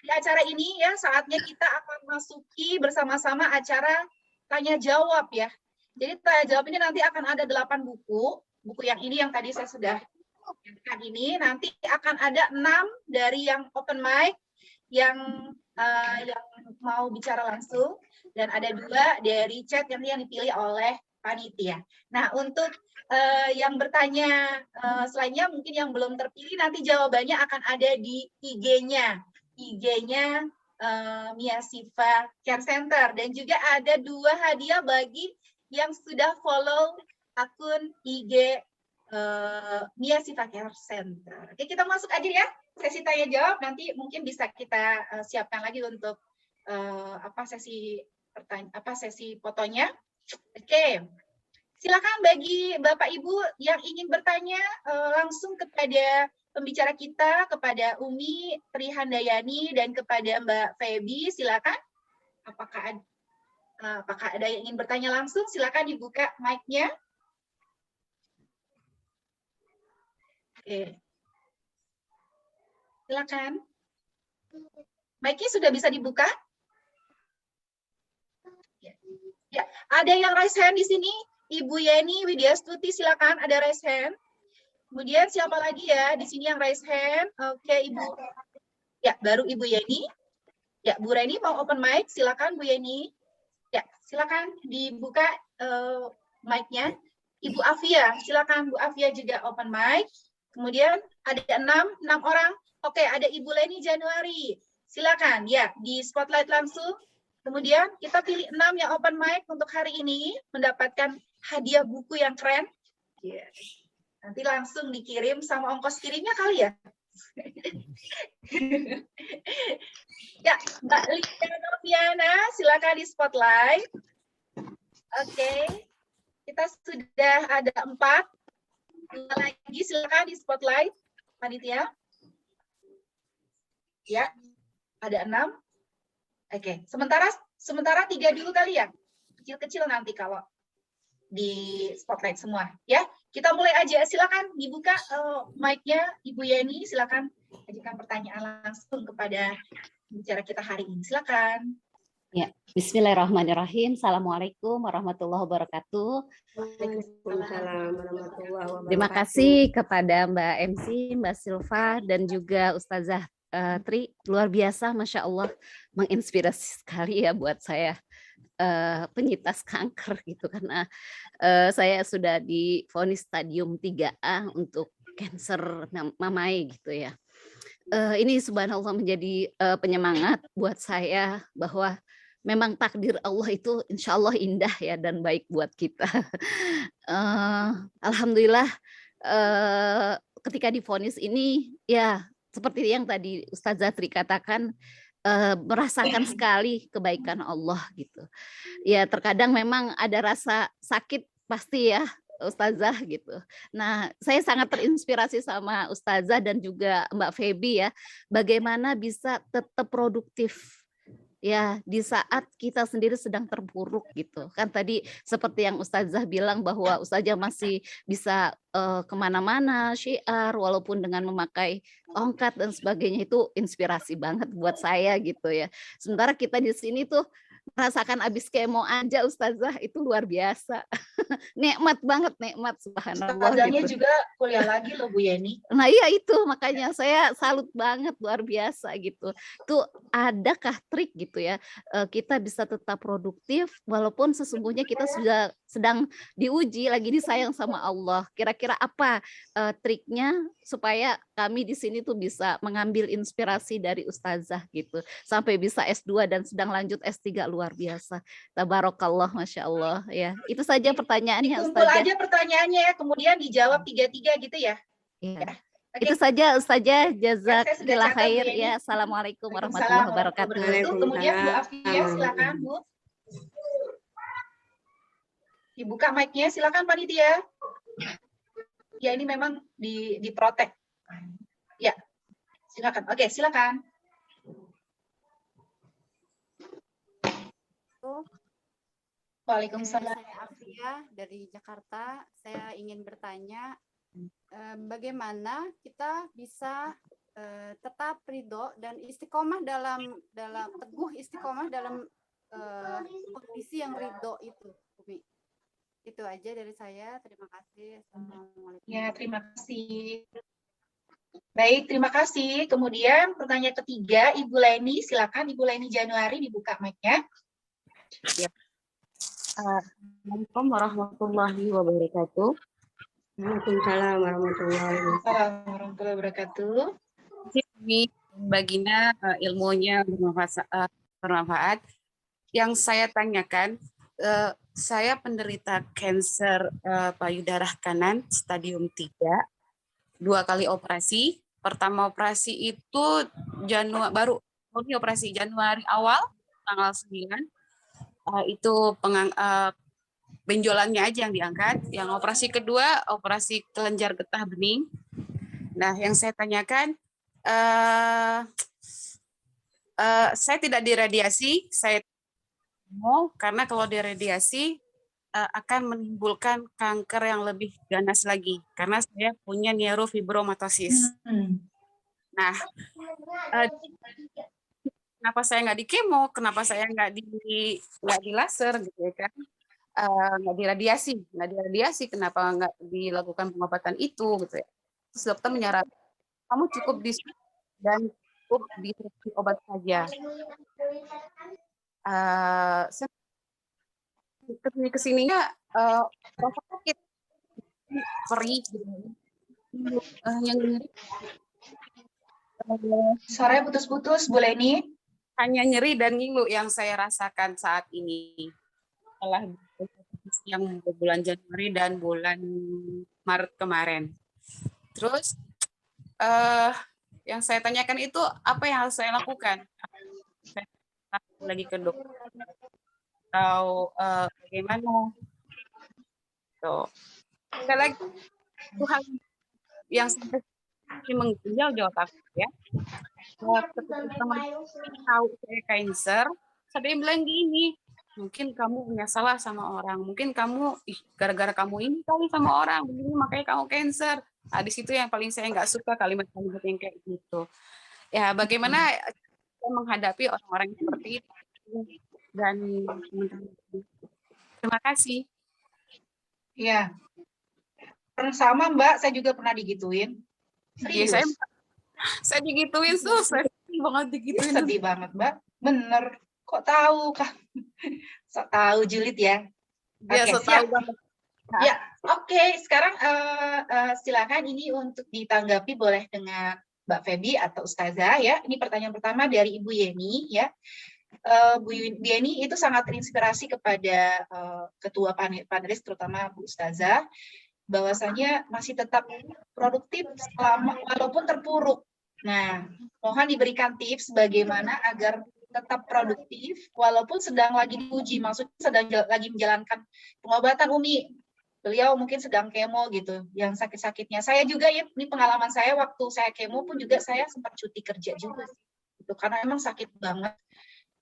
di acara ini ya, saatnya kita akan masuki bersama-sama acara tanya jawab ya. Jadi tanya jawab ini nanti akan ada 8 buku. Buku yang ini yang tadi saya sudah katakan ini, nanti akan ada 6 dari yang open mic yang mau bicara langsung, dan ada 2 dari chat yang dipilih oleh panitia. Nah, untuk yang bertanya selainnya mungkin yang belum terpilih, nanti jawabannya akan ada di IG-nya Mia Siva Care Center, dan juga ada 2 hadiah bagi yang sudah follow akun IG Mia Siva Care Center. Oke, kita masuk aja ya sesi tanya jawab. Nanti mungkin bisa kita siapkan lagi untuk sesi fotonya. Oke, silakan bagi Bapak Ibu yang ingin bertanya langsung kepada pembicara kita, kepada Umi Trihandayani dan kepada Mbak Feby. Silakan. Apakah ada yang ingin bertanya langsung? Silakan dibuka mic-nya. Oke. Silakan. Mic-nya sudah bisa dibuka? Ya, ada yang raise hand di sini. Ibu Yeni Widyastuti, silakan, ada raise hand. Kemudian siapa lagi ya di sini yang raise hand? Oke, Ibu. Ya, baru Ibu Yeni. Ya, Bu Reni mau open mic, silakan Bu Yeni. Ya, silakan dibuka mic-nya. Ibu Afia, silakan Bu Afia juga open mic. Kemudian ada 6 orang. Oke, ada Ibu Leni Januari. Silakan ya, di spotlight langsung. Kemudian kita pilih 6 yang open mic untuk hari ini, mendapatkan hadiah buku yang keren. Yes. Nanti langsung dikirim sama ongkos kirimnya kali ya. Ya, Mbak Lia Noviana, silakan di spotlight. Oke, kita sudah ada 4. Lagi silakan di spotlight, panitia. Ya, ada 6. Oke, sementara 3 dulu kali ya. Kecil-kecil nanti kalau di spotlight semua. Ya, kita mulai aja. Silakan dibuka mic-nya, Ibu Yeni. Silakan ajukan pertanyaan langsung kepada bicara kita hari ini. Silakan. Ya, Bismillahirrahmanirrahim. Assalamualaikum warahmatullahi wabarakatuh. Waalaikumsalam warahmatullahi wabarakatuh. Terima kasih kepada Mbak MC, Mbak Silva, dan juga Ustazah Tri. Luar biasa, Masya Allah, menginspirasi sekali ya buat saya. Penyintas kanker gitu, karena saya sudah divonis stadium 3A untuk kanker mamai gitu ya. Ini subhanallah menjadi penyemangat buat saya bahwa memang takdir Allah itu insya Allah indah ya dan baik buat kita. Alhamdulillah ketika divonis ini ya seperti yang tadi Ustazah Tri katakan, merasakan sekali kebaikan Allah gitu. Ya terkadang memang ada rasa sakit pasti ya Ustazah gitu. Nah, saya sangat terinspirasi sama Ustazah dan juga Mbak Feby ya, bagaimana bisa tetap produktif ya di saat kita sendiri sedang terpuruk gitu. Kan tadi seperti yang Ustazah bilang bahwa Ustazah masih bisa kemana-mana syiar walaupun dengan memakai tongkat dan sebagainya, itu inspirasi banget buat saya gitu ya. Sementara kita di sini tuh merasakan abis kemo aja Ustazah, itu luar biasa. Nikmat banget, nikmat subhanallah. Ustazahnya gitu. juga kuliah lagi loh Bu Yeni. Nah iya itu makanya saya salut banget, luar biasa gitu. Itu adakah trik gitu ya kita bisa tetap produktif walaupun sesungguhnya kita sudah sedang diuji, lagi disayang sama Allah. Kira-kira apa triknya supaya kami di sini tuh bisa mengambil inspirasi dari Ustazah gitu sampai bisa S2 dan sedang lanjut S3, luar biasa. Tabarakallah, Masya Allah ya. Itu saja pertanyaannya Dikumpul Ustazah. aja pertanyaannya ya, kemudian dijawab 3-3 gitu ya. Ya. Oke. Itu saja Ustazah, Saya sudah jazakallah catat, khair Bu Yeni. ya. Assalamualaikum Waalaikumsalam warahmatullahi wabarakatuh. Kemudian Bu Afia, silakan Bu. Dibuka mic-nya, silakan panitia. Ya ini memang diprotek. Ya, silakan. Oke, silakan. Waalaikumsalam. Saya Afia dari Jakarta. Saya ingin bertanya, bagaimana kita bisa tetap ridho dan istiqomah dalam teguh istiqomah dalam kondisi yang ridho itu, Umi. Itu aja dari saya. Terima kasih. Assalamualaikum. Ya, terima kasih. Baik, terima kasih. Kemudian pertanyaan ketiga, Ibu Leni, silakan Ibu Leni Januari dibuka mic-nya. Assalamualaikum warahmatullahi wabarakatuh. Waalaikumsalam warahmatullahi wabarakatuh. Assalamualaikum warahmatullahi wabarakatuh. Ini baginda ilmunya bermanfaat. Yang saya tanyakan, saya penderita kanker payudara kanan stadium 3, 2 kali operasi. Pertama operasi itu operasi Januari awal tanggal 9. Itu benjolannya aja yang diangkat. Yang operasi kedua operasi kelenjar getah bening. Nah, yang saya tanyakan, saya tidak diradiasi, saya mau karena kalau diradiasi akan menimbulkan kanker yang lebih ganas lagi karena saya punya neurofibromatosis. Nah, kenapa saya nggak di kemo? Kenapa saya nggak di laser gitu ya kan? Nggak diradiasi, kenapa nggak dilakukan pengobatan itu gitu ya? Terus dokter menyarankan kamu cukup di dan cukup di obat saja. Kesininya rasa sakit, perih gitu. Yang Suaranya putus-putus, Bu Leni. Hanya nyeri dan ngilu yang saya rasakan saat ini. Setelah yang bulan Januari dan bulan Maret kemarin. Terus yang saya tanyakan itu apa yang harus saya lakukan? Saya lagi ke dokter atau bagaimana? Tuh. Sekali lagi itu hal yang sampai mengganjal di otak ya. Ketika teman tahu saya kanker, saya bilang gini, mungkin kamu punya salah sama orang, mungkin kamu gara-gara kamu ini kali sama orang begini makanya kamu kanker. Nah, di situ yang paling saya nggak suka kalimat-kalimat yang kayak gitu. Ya, bagaimana kita menghadapi orang-orang seperti itu dan terima kasih. Ya, sama Mbak, saya juga pernah digituin. Serius. Ya, saya digituin tuh, saya sedih banget digituin. Sedih banget Mbak, bener. Kok tahu kah? Sok tahu julid ya. Iya, Oke, tahu banget. Ya, oke. Sekarang silakan ini untuk ditanggapi boleh dengan Mbak Feby atau Ustazah ya. Ini pertanyaan pertama dari Ibu Yeni ya. Bu Yeni itu sangat terinspirasi kepada ketua panelis terutama Bu Ustazah bahwasanya masih tetap produktif walaupun terpuruk. Nah, mohon diberikan tips bagaimana agar tetap produktif walaupun sedang lagi diuji, maksudnya sedang lagi menjalankan pengobatan Umi. Beliau mungkin sedang kemo gitu, yang sakit-sakitnya. Saya juga ya, ini pengalaman saya waktu saya kemo pun juga saya sempat cuti kerja juga gitu, karena memang sakit banget.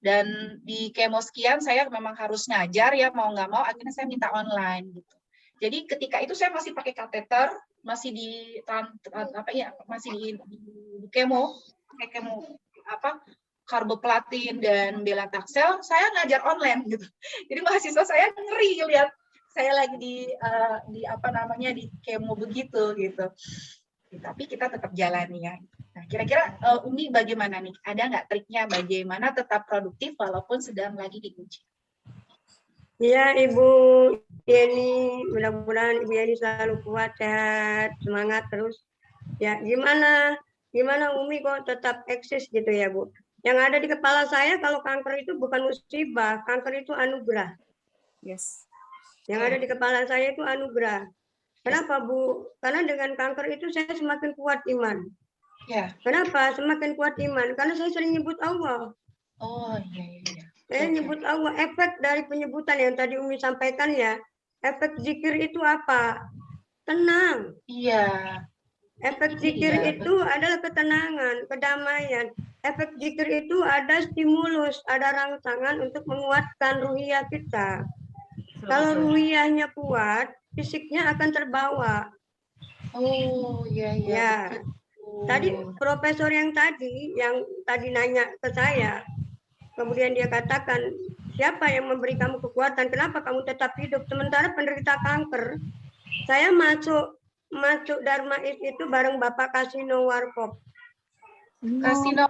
Dan di kemo sekian saya memang harus ngajar ya, mau nggak mau akhirnya saya minta online gitu. Jadi ketika itu saya masih pakai kateter, masih di kemo, pakai kemo karboplatin dan belataksel, saya ngajar online gitu. Jadi mahasiswa saya ngeri lihat saya lagi di kemo begitu gitu. Tapi kita tetap jalani ya. Nah, kira-kira Umi bagaimana nih? Ada nggak triknya bagaimana tetap produktif walaupun sedang lagi diuji? Ya, Ibu Yeni, mudah-mudahan Ibu Yeni selalu kuat, sehat, semangat terus. Ya, gimana Umi kok tetap eksis gitu ya, Bu? Yang ada di kepala saya kalau kanker itu bukan musibah, kanker itu anugerah. Yes. Yang ada di kepala saya itu anugerah. Kenapa, Bu? Karena dengan kanker itu saya semakin kuat iman. Ya. Kenapa semakin kuat iman? Karena saya sering nyebut Allah. Oh, iya. Saya nyebut Allah. Efek dari penyebutan yang tadi Umi sampaikan ya, efek zikir itu apa? Tenang. Iya. Efek zikir itu adalah ketenangan, kedamaian. Efek zikir itu ada stimulus, ada rangsangan untuk menguatkan ruhiyah kita. Kalau ruhiyahnya kuat, fisiknya akan terbawa. Oh, iya. Ya. Tadi profesor yang tadi nanya ke saya, kemudian dia katakan, siapa yang memberi kamu kekuatan? Kenapa kamu tetap hidup sementara penderita kanker? Saya masuk Darmais itu bareng Bapak Kasino Warkop. Kasino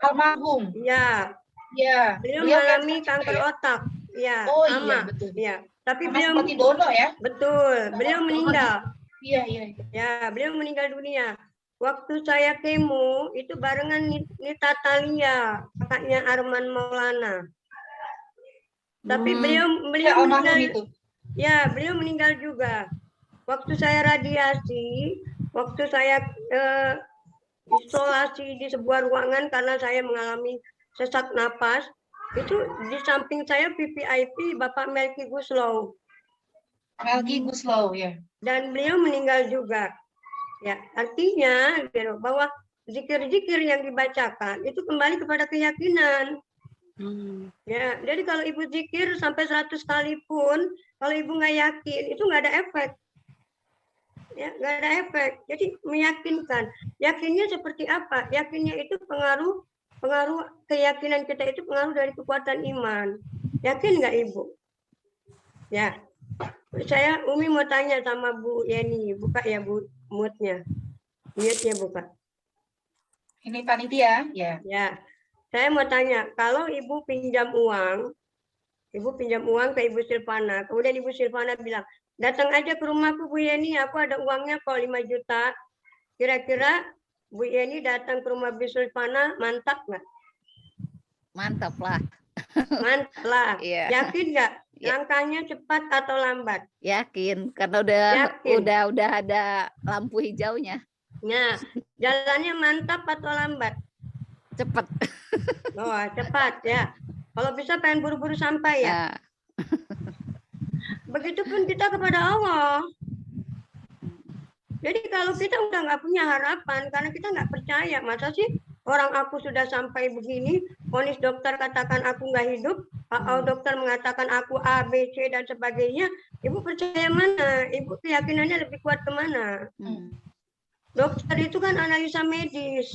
almarhum. Ya, Ya. beliau Beliau mengalami cancer kanker ya? otak. Ya, Oh sama. iya betul. Ya, tapi Sama beliau seperti Dono ya? betul, beliau meninggal. Iya, iya. Ya, beliau meninggal dunia. Waktu saya kemo itu barengan Nita Talia, kakaknya Arman Maulana. Tapi beliau Ya, almarhum meninggal. itu. Ya, beliau meninggal juga. Waktu saya radiasi, waktu saya isolasi di sebuah ruangan karena saya mengalami sesak napas, itu di samping saya VVIP Bapak Melki Guslow. Melki Guslow ya. Dan beliau meninggal juga. Ya, artinya bahwa zikir-zikir yang dibacakan itu kembali kepada keyakinan. Ya, jadi kalau ibu zikir sampai 100 kali pun, kalau ibu nggak yakin, itu nggak ada efek. Ya, nggak ada efek. Jadi meyakinkan. Yakinnya seperti apa? Yakinnya itu pengaruh keyakinan kita itu pengaruh dari kekuatan iman. Yakin nggak ibu? Ya. Umi mau tanya sama Bu Yeni, buka ya Bu mute-nya. Mute-nya buka. Ini panitia ya. Ya. Saya mau tanya, kalau ibu pinjam uang ke Ibu Silvana, kemudian Ibu Silvana bilang, datang aja ke rumahku Bu Yeni, aku ada uangnya kok 5 juta. Kira-kira Bu Yeni datang ke rumah Bu Silvana, mantap nggak? Mantap lah. Mantap lah. Iya. Yakin nggak? Langkahnya cepat atau lambat? Yakin, karena udah ada lampu hijaunya. Nah, jalannya mantap atau lambat? Cepat. Oh, cepat ya. Kalau bisa pengen buru-buru sampai ya. Nah. Begitupun kita kepada Allah. Jadi kalau kita udah nggak punya harapan, karena kita nggak percaya, masa sih orang aku sudah sampai begini, vonis dokter katakan aku nggak hidup, dokter mengatakan aku A, B, C, dan sebagainya, ibu percaya mana? Ibu keyakinannya lebih kuat kemana? Dokter itu kan analisa medis.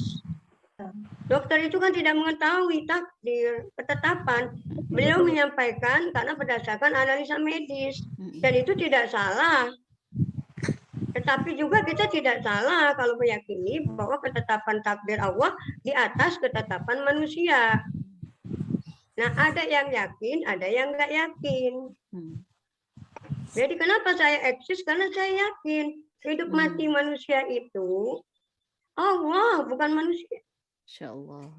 Dokter itu kan tidak mengetahui takdir, ketetapan. Beliau menyampaikan karena berdasarkan analisa medis. Dan itu tidak salah. Tetapi juga kita tidak salah kalau meyakini bahwa ketetapan takdir Allah di atas ketetapan manusia. Nah, ada yang yakin, ada yang nggak yakin. Jadi kenapa saya eksis? Karena saya yakin hidup mati manusia itu Allah, bukan manusia. Insya Allah.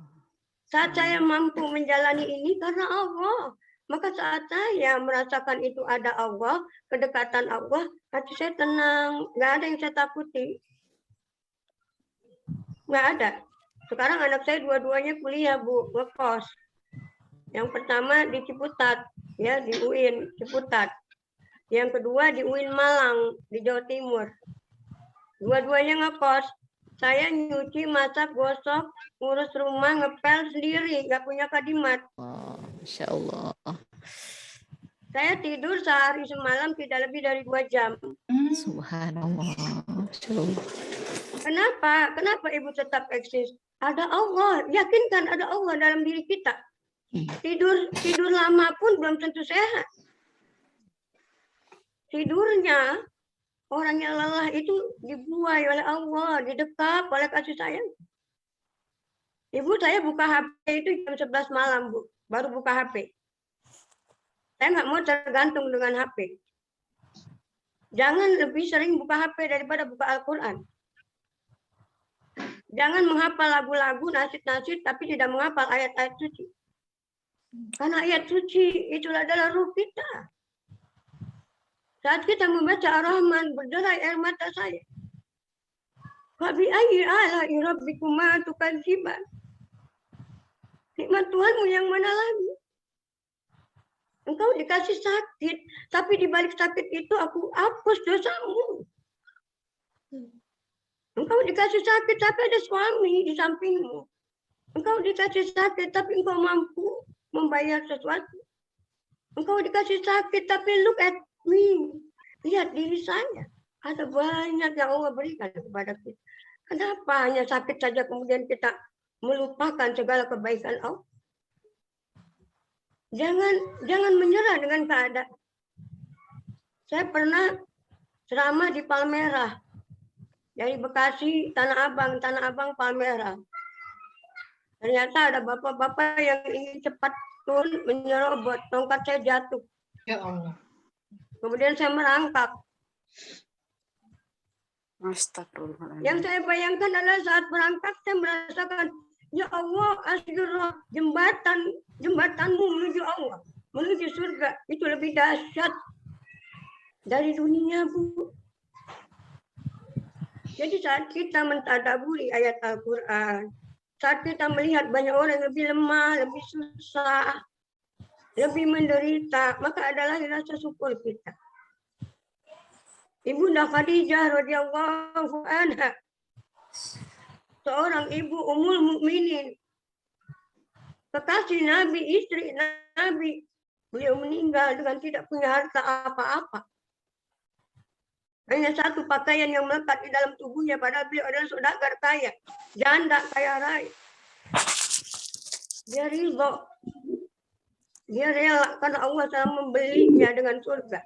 Saat saya mampu menjalani ini karena Allah. Maka saat saya merasakan itu ada Allah, kedekatan Allah, hati saya tenang. Nggak ada yang saya takuti. Nggak ada. Sekarang anak saya dua-duanya kuliah, Bu, ngekos. Yang pertama di Ciputat, ya di UIN Ciputat. Yang kedua di UIN Malang, di Jawa Timur. Dua-duanya ngekos. Saya nyuci, masak, gosok, ngurus rumah, ngepel sendiri, nggak punya kadimat. Oh, Masya Allah. Saya tidur sehari semalam tidak lebih dari 2 jam. Subhanallah. Kenapa? Kenapa ibu tetap eksis? Ada Allah. Yakinkan ada Allah dalam diri kita. Tidur lama pun belum tentu sehat. Tidurnya orang yang lelah itu dibuai oleh Allah, didekap oleh kasih sayang. Ibu, saya buka HP itu jam 11 malam, Bu. Baru buka HP. Saya nggak mau tergantung dengan HP. Jangan lebih sering buka HP daripada buka Al-Quran. Jangan menghafal lagu-lagu, nasyid-nasyid, tapi tidak menghafal ayat-ayat suci. Karena ayat suci itu adalah ruh kita. Saat kita membaca Ar-Rahman, berderai air mata saya. Wabi ayyi ala'i rabbikuma tukadziban. Nikmat Tuhanmu yang mana lagi? Engkau dikasih sakit, tapi di balik sakit itu aku hapus dosamu. Engkau dikasih sakit, tapi ada suami di sampingmu. Engkau dikasih sakit, tapi engkau mampu membayar sesuatu. Engkau dikasih sakit, tapi look at me. Lihat diri saya. Ada banyak yang Allah berikan kepada kita. Kenapa hanya sakit saja kemudian kita melupakan segala kebaikan Allah? Jangan menyerah dengan keadaan. Saya pernah ceramah di Palmerah. Dari Bekasi, Tanah Abang, Palmerah. Ternyata ada bapak-bapak yang ingin cepat turun menyerobot, tongkat saya jatuh. Ya Allah. Kemudian saya merangkak. Astagfirullahaladzim. Yang saya bayangkan adalah saat berangkat saya merasakan, ya Allah, astagfirullah, jembatanmu menuju Allah, menuju surga, itu lebih dahsyat dari dunia, Bu. Jadi saat kita mentadaburi ayat Al-Quran, saat kita melihat banyak orang yang lebih lemah, lebih susah, lebih menderita, maka adalah rasa syukur kita. Ibunda Khadijah radhiyallahu anha, seorang ibu ummul mukminin, kekasih Nabi, istri Nabi, beliau meninggal dengan tidak punya harta apa-apa. Hanya satu pakaian yang melekat di dalam tubuhnya, padahal beliau adalah saudagar kaya, janda kaya raya. Dia ridho, dia rela karena Allah telah membelinya dengan surga.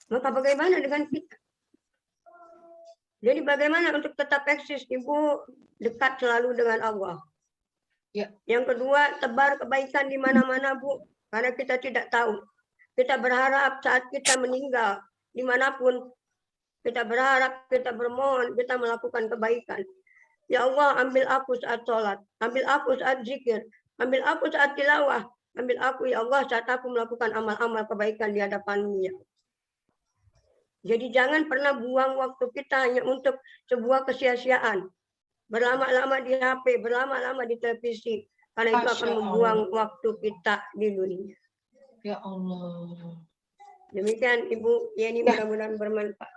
Maka bagaimana dengan kita? Jadi bagaimana untuk tetap eksis, Ibu, dekat selalu dengan Allah. Ya. Yang kedua, tebar kebaikan di mana-mana, Bu, karena kita tidak tahu. Kita berharap saat kita meninggal, dimanapun, kita berharap, kita bermohon, kita melakukan kebaikan. Ya Allah, ambil aku saat sholat, ambil aku saat zikir, ambil aku saat tilawah, ambil aku, ya Allah, saat aku melakukan amal-amal kebaikan di hadapan-Mu, ya. Jadi jangan pernah buang waktu kita hanya untuk sebuah kesia-siaan. Berlama-lama di HP, berlama-lama di televisi. Karena itu akan membuang waktu kita di dunia. Ya Allah. Demikian Ibu Yeni, mudah-mudahan bermanfaat.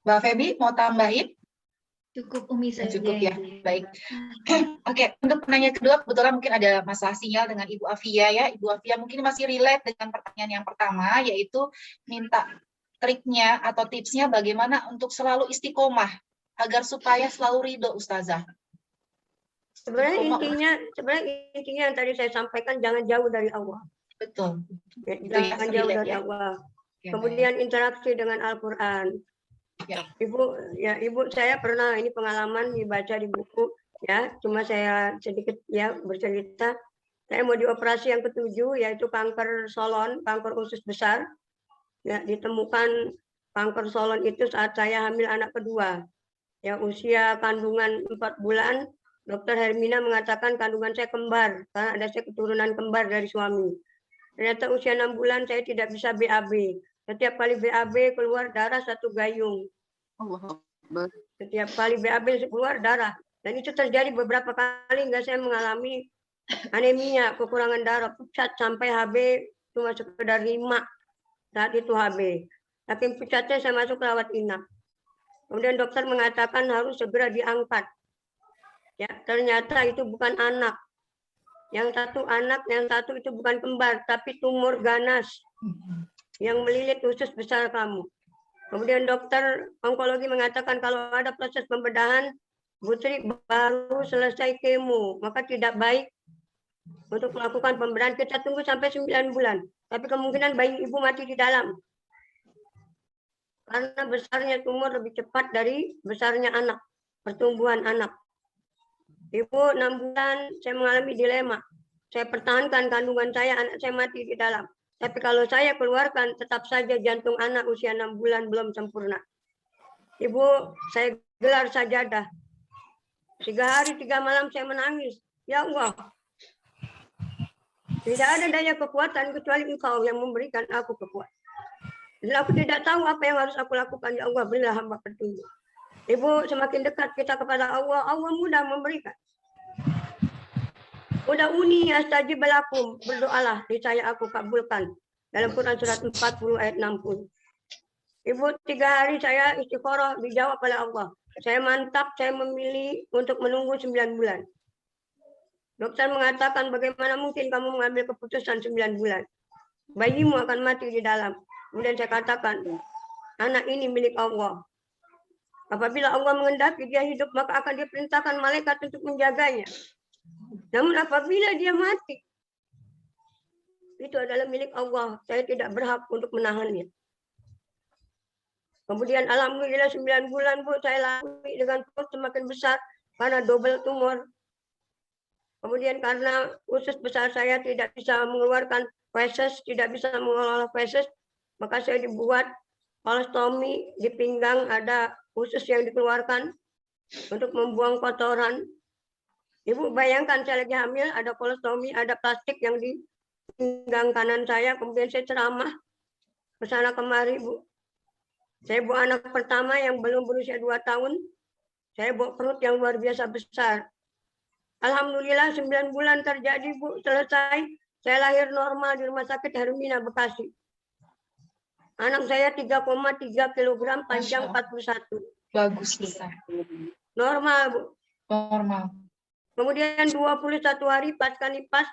Mbak Febi mau tambahin? Cukup Umi saja. Cukup ya, baik. Oke, untuk penanya kedua kebetulan mungkin ada masalah sinyal dengan Ibu Afia ya. Ibu Afia mungkin masih relate dengan pertanyaan yang pertama, yaitu minta triknya atau tipsnya bagaimana untuk selalu istiqomah agar supaya selalu ridho, Ustazah. Sebenarnya intinya yang tadi saya sampaikan, jangan jauh dari Allah. Betul. Ya, Itu ya, jangan jauh dari ya. Allah. Ya, Kemudian interaksi dengan Al-Quran. Ya. Ibu, saya pernah ini pengalaman dibaca di buku, ya. Cuma saya sedikit ya bercerita. Saya mau dioperasi yang ke-7, yaitu kanker kolon, kanker usus besar. Ya, ditemukan kanker kolon itu saat saya hamil anak kedua. Ya, usia kandungan 4 bulan, Dokter Hermina mengatakan kandungan saya kembar, karena ada saya keturunan kembar dari suami. Ternyata usia 6 bulan saya tidak bisa BAB. Setiap kali BAB keluar darah 1 gayung. Setiap kali BAB keluar darah. Dan itu terjadi beberapa kali hingga saya mengalami anemia, kekurangan darah, pucat sampai HB cuma sekedar 5. Saat itu HB. Saking pucatnya saya masuk rawat inap. Kemudian dokter mengatakan harus segera diangkat. Ya, ternyata itu bukan anak. Yang satu anak, yang satu itu bukan kembar, tapi tumor ganas yang melilit usus besar kamu. Kemudian dokter onkologi mengatakan kalau ada proses pembedahan, Putri baru selesai kemo, maka tidak baik untuk melakukan pembedahan. Kita tunggu sampai 9 bulan. Tapi kemungkinan bayi ibu mati di dalam. Karena besarnya tumor lebih cepat dari besarnya anak, pertumbuhan anak. Ibu 6 bulan saya mengalami dilema. Saya pertahankan kandungan saya, anak saya mati di dalam. Tapi kalau saya keluarkan, tetap saja jantung anak usia 6 bulan belum sempurna. Ibu, saya gelar sajadah. 3 hari 3 malam saya menangis. Ya Allah, tidak ada daya kekuatan kecuali Engkau yang memberikan aku kekuatan. Dan aku tidak tahu apa yang harus aku lakukan. Ya Allah, berilah hamba petunjuk. Ibu, semakin dekat kita kepada Allah, Allah mudah memberikan. Udah uni astajib lakum, berdoalah, niscaya aku kabulkan. Dalam Quran surat 40 ayat 60. Ibu, 3 hari saya istikharah dijawab oleh Allah. Saya mantap, saya memilih untuk menunggu 9 bulan. Dokter mengatakan bagaimana mungkin kamu mengambil keputusan 9 bulan. Bayimu akan mati di dalam. Kemudian saya katakan, anak ini milik Allah. Apabila Allah mengendaki dia hidup, maka akan diperintahkan malaikat untuk menjaganya. Namun apabila dia mati, itu adalah milik Allah. Saya tidak berhak untuk menahannya. Kemudian alhamdulillah 9 bulan Bu, saya lalui dengan perut semakin besar karena double tumor. Kemudian karena usus besar saya tidak bisa mengeluarkan feses, tidak bisa mengelola feses, maka saya dibuat kolostomi di pinggang, ada usus yang dikeluarkan untuk membuang kotoran. Ibu bayangkan saya lagi hamil, ada kolostomi, ada plastik yang di pinggang kanan saya, kemudian saya ceramah ke sana kemari, Bu. Saya bawa anak pertama yang belum berusia 2 tahun, saya bawa perut yang luar biasa besar. Alhamdulillah 9 bulan terjadi, Bu, selesai. Saya lahir normal di Rumah Sakit Hermina, Bekasi. Anak saya 3,3 kg, panjang 41. Bagus, besar. Normal, Bu. Normal. Kemudian 21 hari pasca nifas,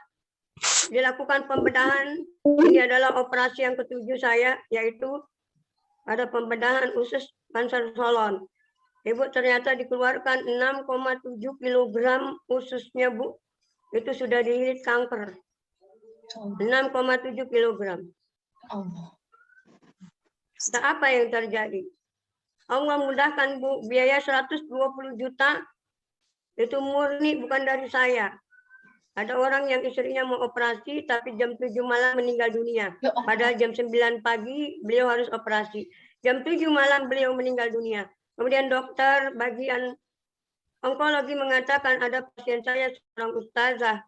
dilakukan pembedahan. Ini adalah operasi yang ke-7 saya, yaitu ada pembedahan usus kanker kolon. Ibu ternyata dikeluarkan 6,7 kg ususnya, Bu. Itu sudah dililit kanker. 6,7 kg. Allah. Nah, apa yang terjadi? Allah mudahkan, Bu, biaya 120 juta itu murni bukan dari saya. Ada orang yang istrinya mau operasi tapi jam 7 malam meninggal dunia. Padahal jam 9 pagi beliau harus operasi. Jam 7 malam beliau meninggal dunia. Kemudian dokter bagian onkologi mengatakan ada pasien saya seorang ustazah.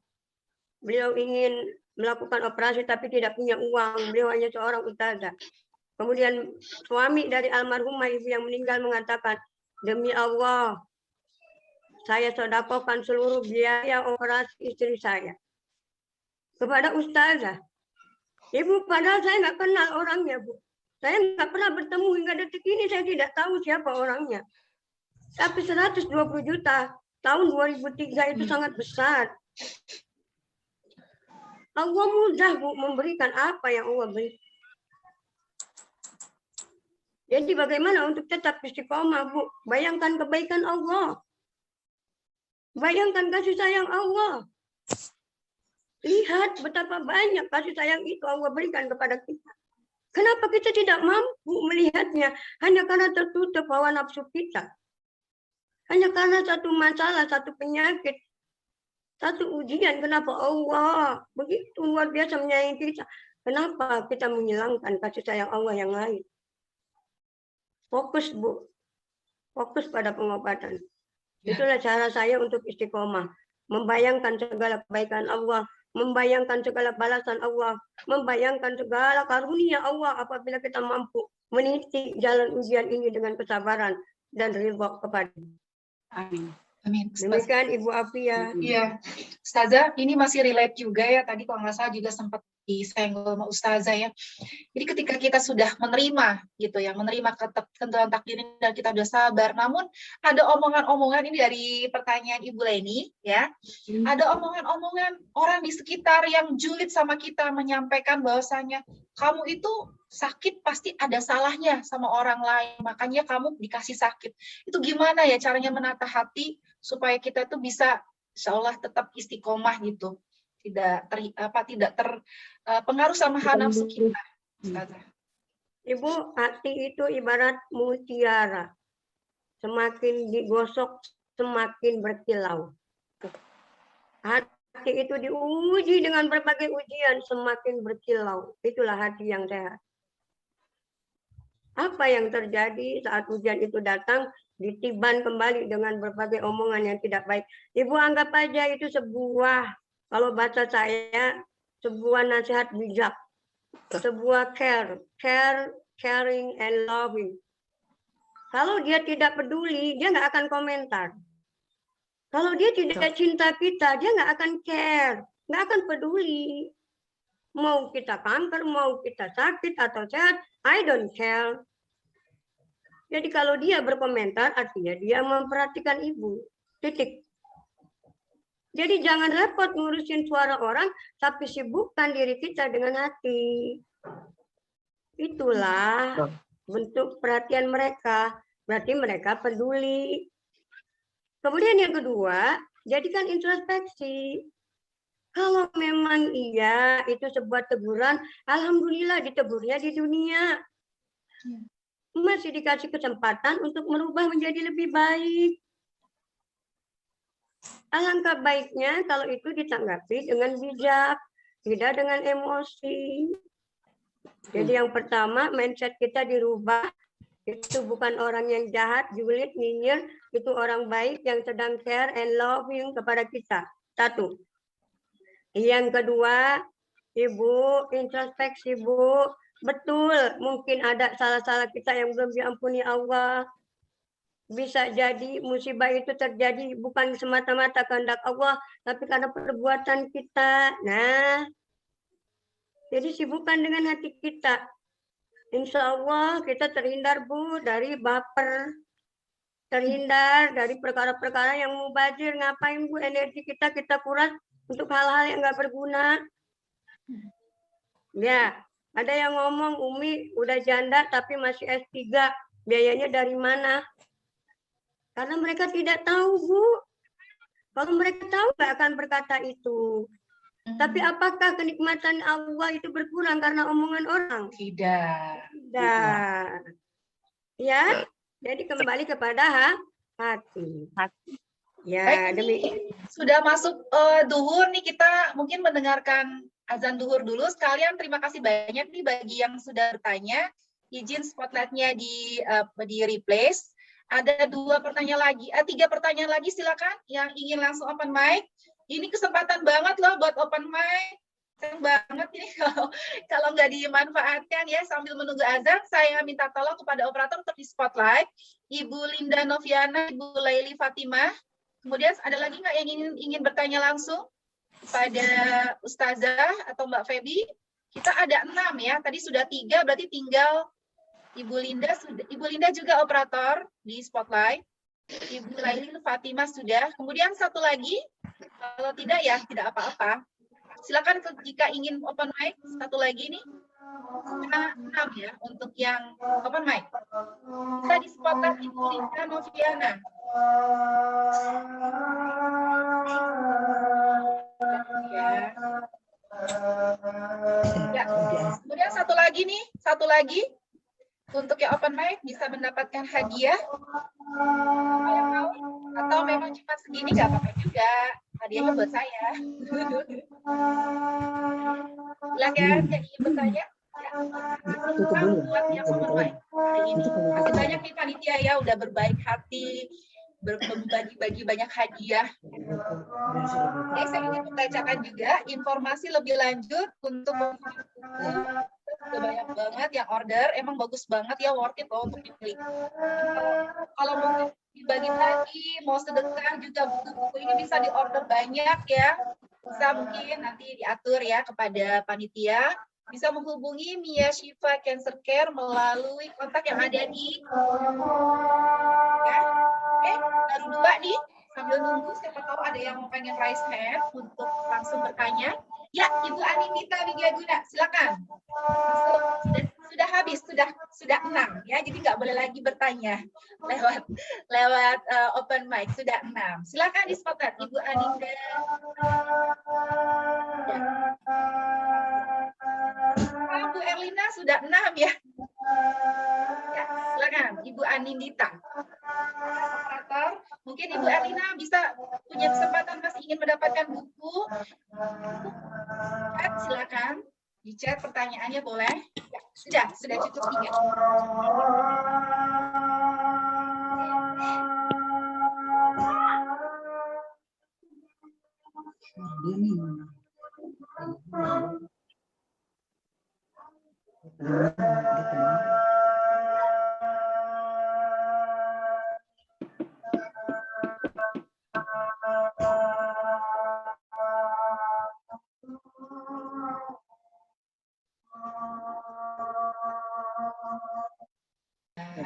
Beliau ingin melakukan operasi tapi tidak punya uang. Beliau hanya seorang ustazah. Kemudian suami dari almarhumah ibu yang meninggal mengatakan, demi Allah, saya sedekahkan seluruh biaya operasi istri saya kepada ustazah. Ibu, padahal saya nggak kenal orangnya, Bu. Saya nggak pernah bertemu hingga detik ini, saya tidak tahu siapa orangnya. Tapi 120 juta tahun 2003 itu sangat besar. Allah mudah, Bu, memberikan apa yang Allah beri. Jadi bagaimana untuk tetap istiqomah, Bu? Bayangkan kebaikan Allah. Bayangkan kasih sayang Allah. Lihat betapa banyak kasih sayang itu Allah berikan kepada kita. Kenapa kita tidak mampu melihatnya? Hanya karena tertutup hawa nafsu kita. Hanya karena satu masalah, satu penyakit, satu ujian. Kenapa Allah begitu luar biasa menyayangi kita? Kenapa kita menghilangkan kasih sayang Allah yang lain? Fokus, Bu. Fokus pada pengobatan. Itulah cara saya untuk istiqomah. Membayangkan segala kebaikan Allah, membayangkan segala balasan Allah, membayangkan segala karunia Allah apabila kita mampu meniti jalan ujian ini dengan kesabaran dan ridho kepada. Amin. Amin. Demikian Ibu Afia. Iya, Ustazah, ini masih relate juga ya. Tadi kalau nggak salah juga sempat disenggol sama Ustazah ya. Jadi ketika kita sudah menerima gitu ya, menerima ketentuan takdir ini dan kita sudah sabar. Namun ada omongan-omongan ini dari pertanyaan Ibu Leni ya. Ada omongan-omongan orang di sekitar yang julid sama kita menyampaikan bahwasanya kamu itu sakit pasti ada salahnya sama orang lain, makanya kamu dikasih sakit. Itu gimana ya caranya menata hati supaya kita tuh bisa insya Allah tetap istiqomah gitu. Tidak terpengaruh sama hawa nafsu kita. Ibu, hati itu ibarat mutiara. Semakin digosok, semakin berkilau. Hati itu diuji dengan berbagai ujian, semakin berkilau. Itulah hati yang sehat. Apa yang terjadi saat ujian itu datang, ditiban kembali dengan berbagai omongan yang tidak baik. Ibu anggap aja itu sebuah, kalau bahasa saya, sebuah nasihat bijak. Sebuah caring and loving. Kalau dia tidak peduli, dia nggak akan komentar. Kalau dia tidak cinta kita, dia nggak akan care, nggak akan peduli. Mau kita kanker, mau kita sakit atau sehat, I don't care. Jadi kalau dia berkomentar, artinya dia memperhatikan ibu. Titik. Jadi jangan repot ngurusin suara orang, tapi sibukkan diri kita dengan hati. Itulah bentuk perhatian mereka. berarti mereka peduli. Kemudian yang kedua, jadikan introspeksi. Kalau memang iya itu sebuah teguran, alhamdulillah ditegurnya di dunia. Masih dikasih kesempatan untuk merubah menjadi lebih baik. Alangkah baiknya kalau itu ditanggapi dengan bijak, tidak dengan emosi. Jadi yang pertama, mindset kita dirubah. Itu bukan orang yang jahat, julid, nyinyir. Itu orang baik yang sedang care and loving kepada kita. Satu. Yang kedua, Ibu, introspeksi, Bu. Betul, mungkin ada salah-salah kita yang belum diampuni Allah. Bisa jadi musibah itu terjadi bukan semata-mata kehendak Allah, tapi karena perbuatan kita. Nah, jadi sibukkan dengan hati kita. Insya Allah kita terhindar, Bu, dari baper. Terhindar dari perkara-perkara yang mubazir. Ngapain, Bu, energi kita kuras untuk hal-hal yang nggak berguna. Ya, ada yang ngomong, Umi udah janda tapi masih S3. Biayanya dari mana? Karena mereka tidak tahu, Bu. Kalau mereka tahu, nggak akan berkata itu. Tapi apakah kenikmatan Allah itu berkurang karena omongan orang? Tidak. Tidak. Ya, jadi kembali kepada hati. Ya, Baik, demikian. sudah masuk duhur nih, kita mungkin mendengarkan azan duhur dulu. Sekalian terima kasih banyak nih bagi yang sudah bertanya. Izin spotlightnya di replace. Ada 3 pertanyaan lagi, silakan yang ingin langsung open mic. Ini kesempatan banget loh buat open mic. Sayang banget ini kalau nggak dimanfaatkan ya. Sambil menunggu azan, saya minta tolong kepada operator untuk di spotlight. Ibu Linda Noviana, Ibu Laili Fatimah. Kemudian ada lagi nggak yang ingin bertanya langsung pada Ustazah atau Mbak Febi? Kita ada 6 ya. Tadi sudah 3, berarti tinggal Ibu Linda. Ibu Linda juga operator di spotlight. Ibu Laili Fatimah sudah. Kemudian satu lagi, kalau tidak ya tidak apa-apa. Silakan jika ingin open mic, satu lagi nih. Kita 6 ya untuk yang open mic. Kita di spotlight Ibu Linda Noviana. Ya. Kemudian satu lagi untuk yang open mic bisa mendapatkan hadiah. Yang mau atau memang cuma segini nggak apa-apa juga, hadiahnya buat saya. Silakan yang ingin bertanya. Buat yang open mic hari ini. Masih banyak nih panitia ya udah berbaik hati, berbagi-bagi banyak hadiah. Oke, saya ingin membacakan juga informasi lebih lanjut untuk udah banyak banget yang order, emang bagus banget ya, worth it loh untuk dibeli. Kalau mau dibagi-bagi, mau sedekah juga buku-buku ini bisa diorder banyak ya. Bisa mungkin nanti diatur ya kepada panitia. Bisa menghubungi Mia Shifa Cancer Care melalui kontak yang ada di ya. Oke, baru 2 nih. Sambil nunggu, siapa tahu ada yang mau pengen raise hand untuk langsung bertanya. Ya, Ibu Anindita Widyaguna, silakan. Sudah habis, sudah 6 ya, jadi nggak boleh lagi bertanya lewat open mic, sudah 6. Silakan di spotlight, Ibu Aninda. Ya. Bu Erlina sudah 6 ya. Ya, silakan Ibu Anindita. Operator, mungkin Ibu Erlina bisa punya kesempatan masih ingin mendapatkan buku. Silakan di chat pertanyaannya boleh. Ya, sudah cukup 3.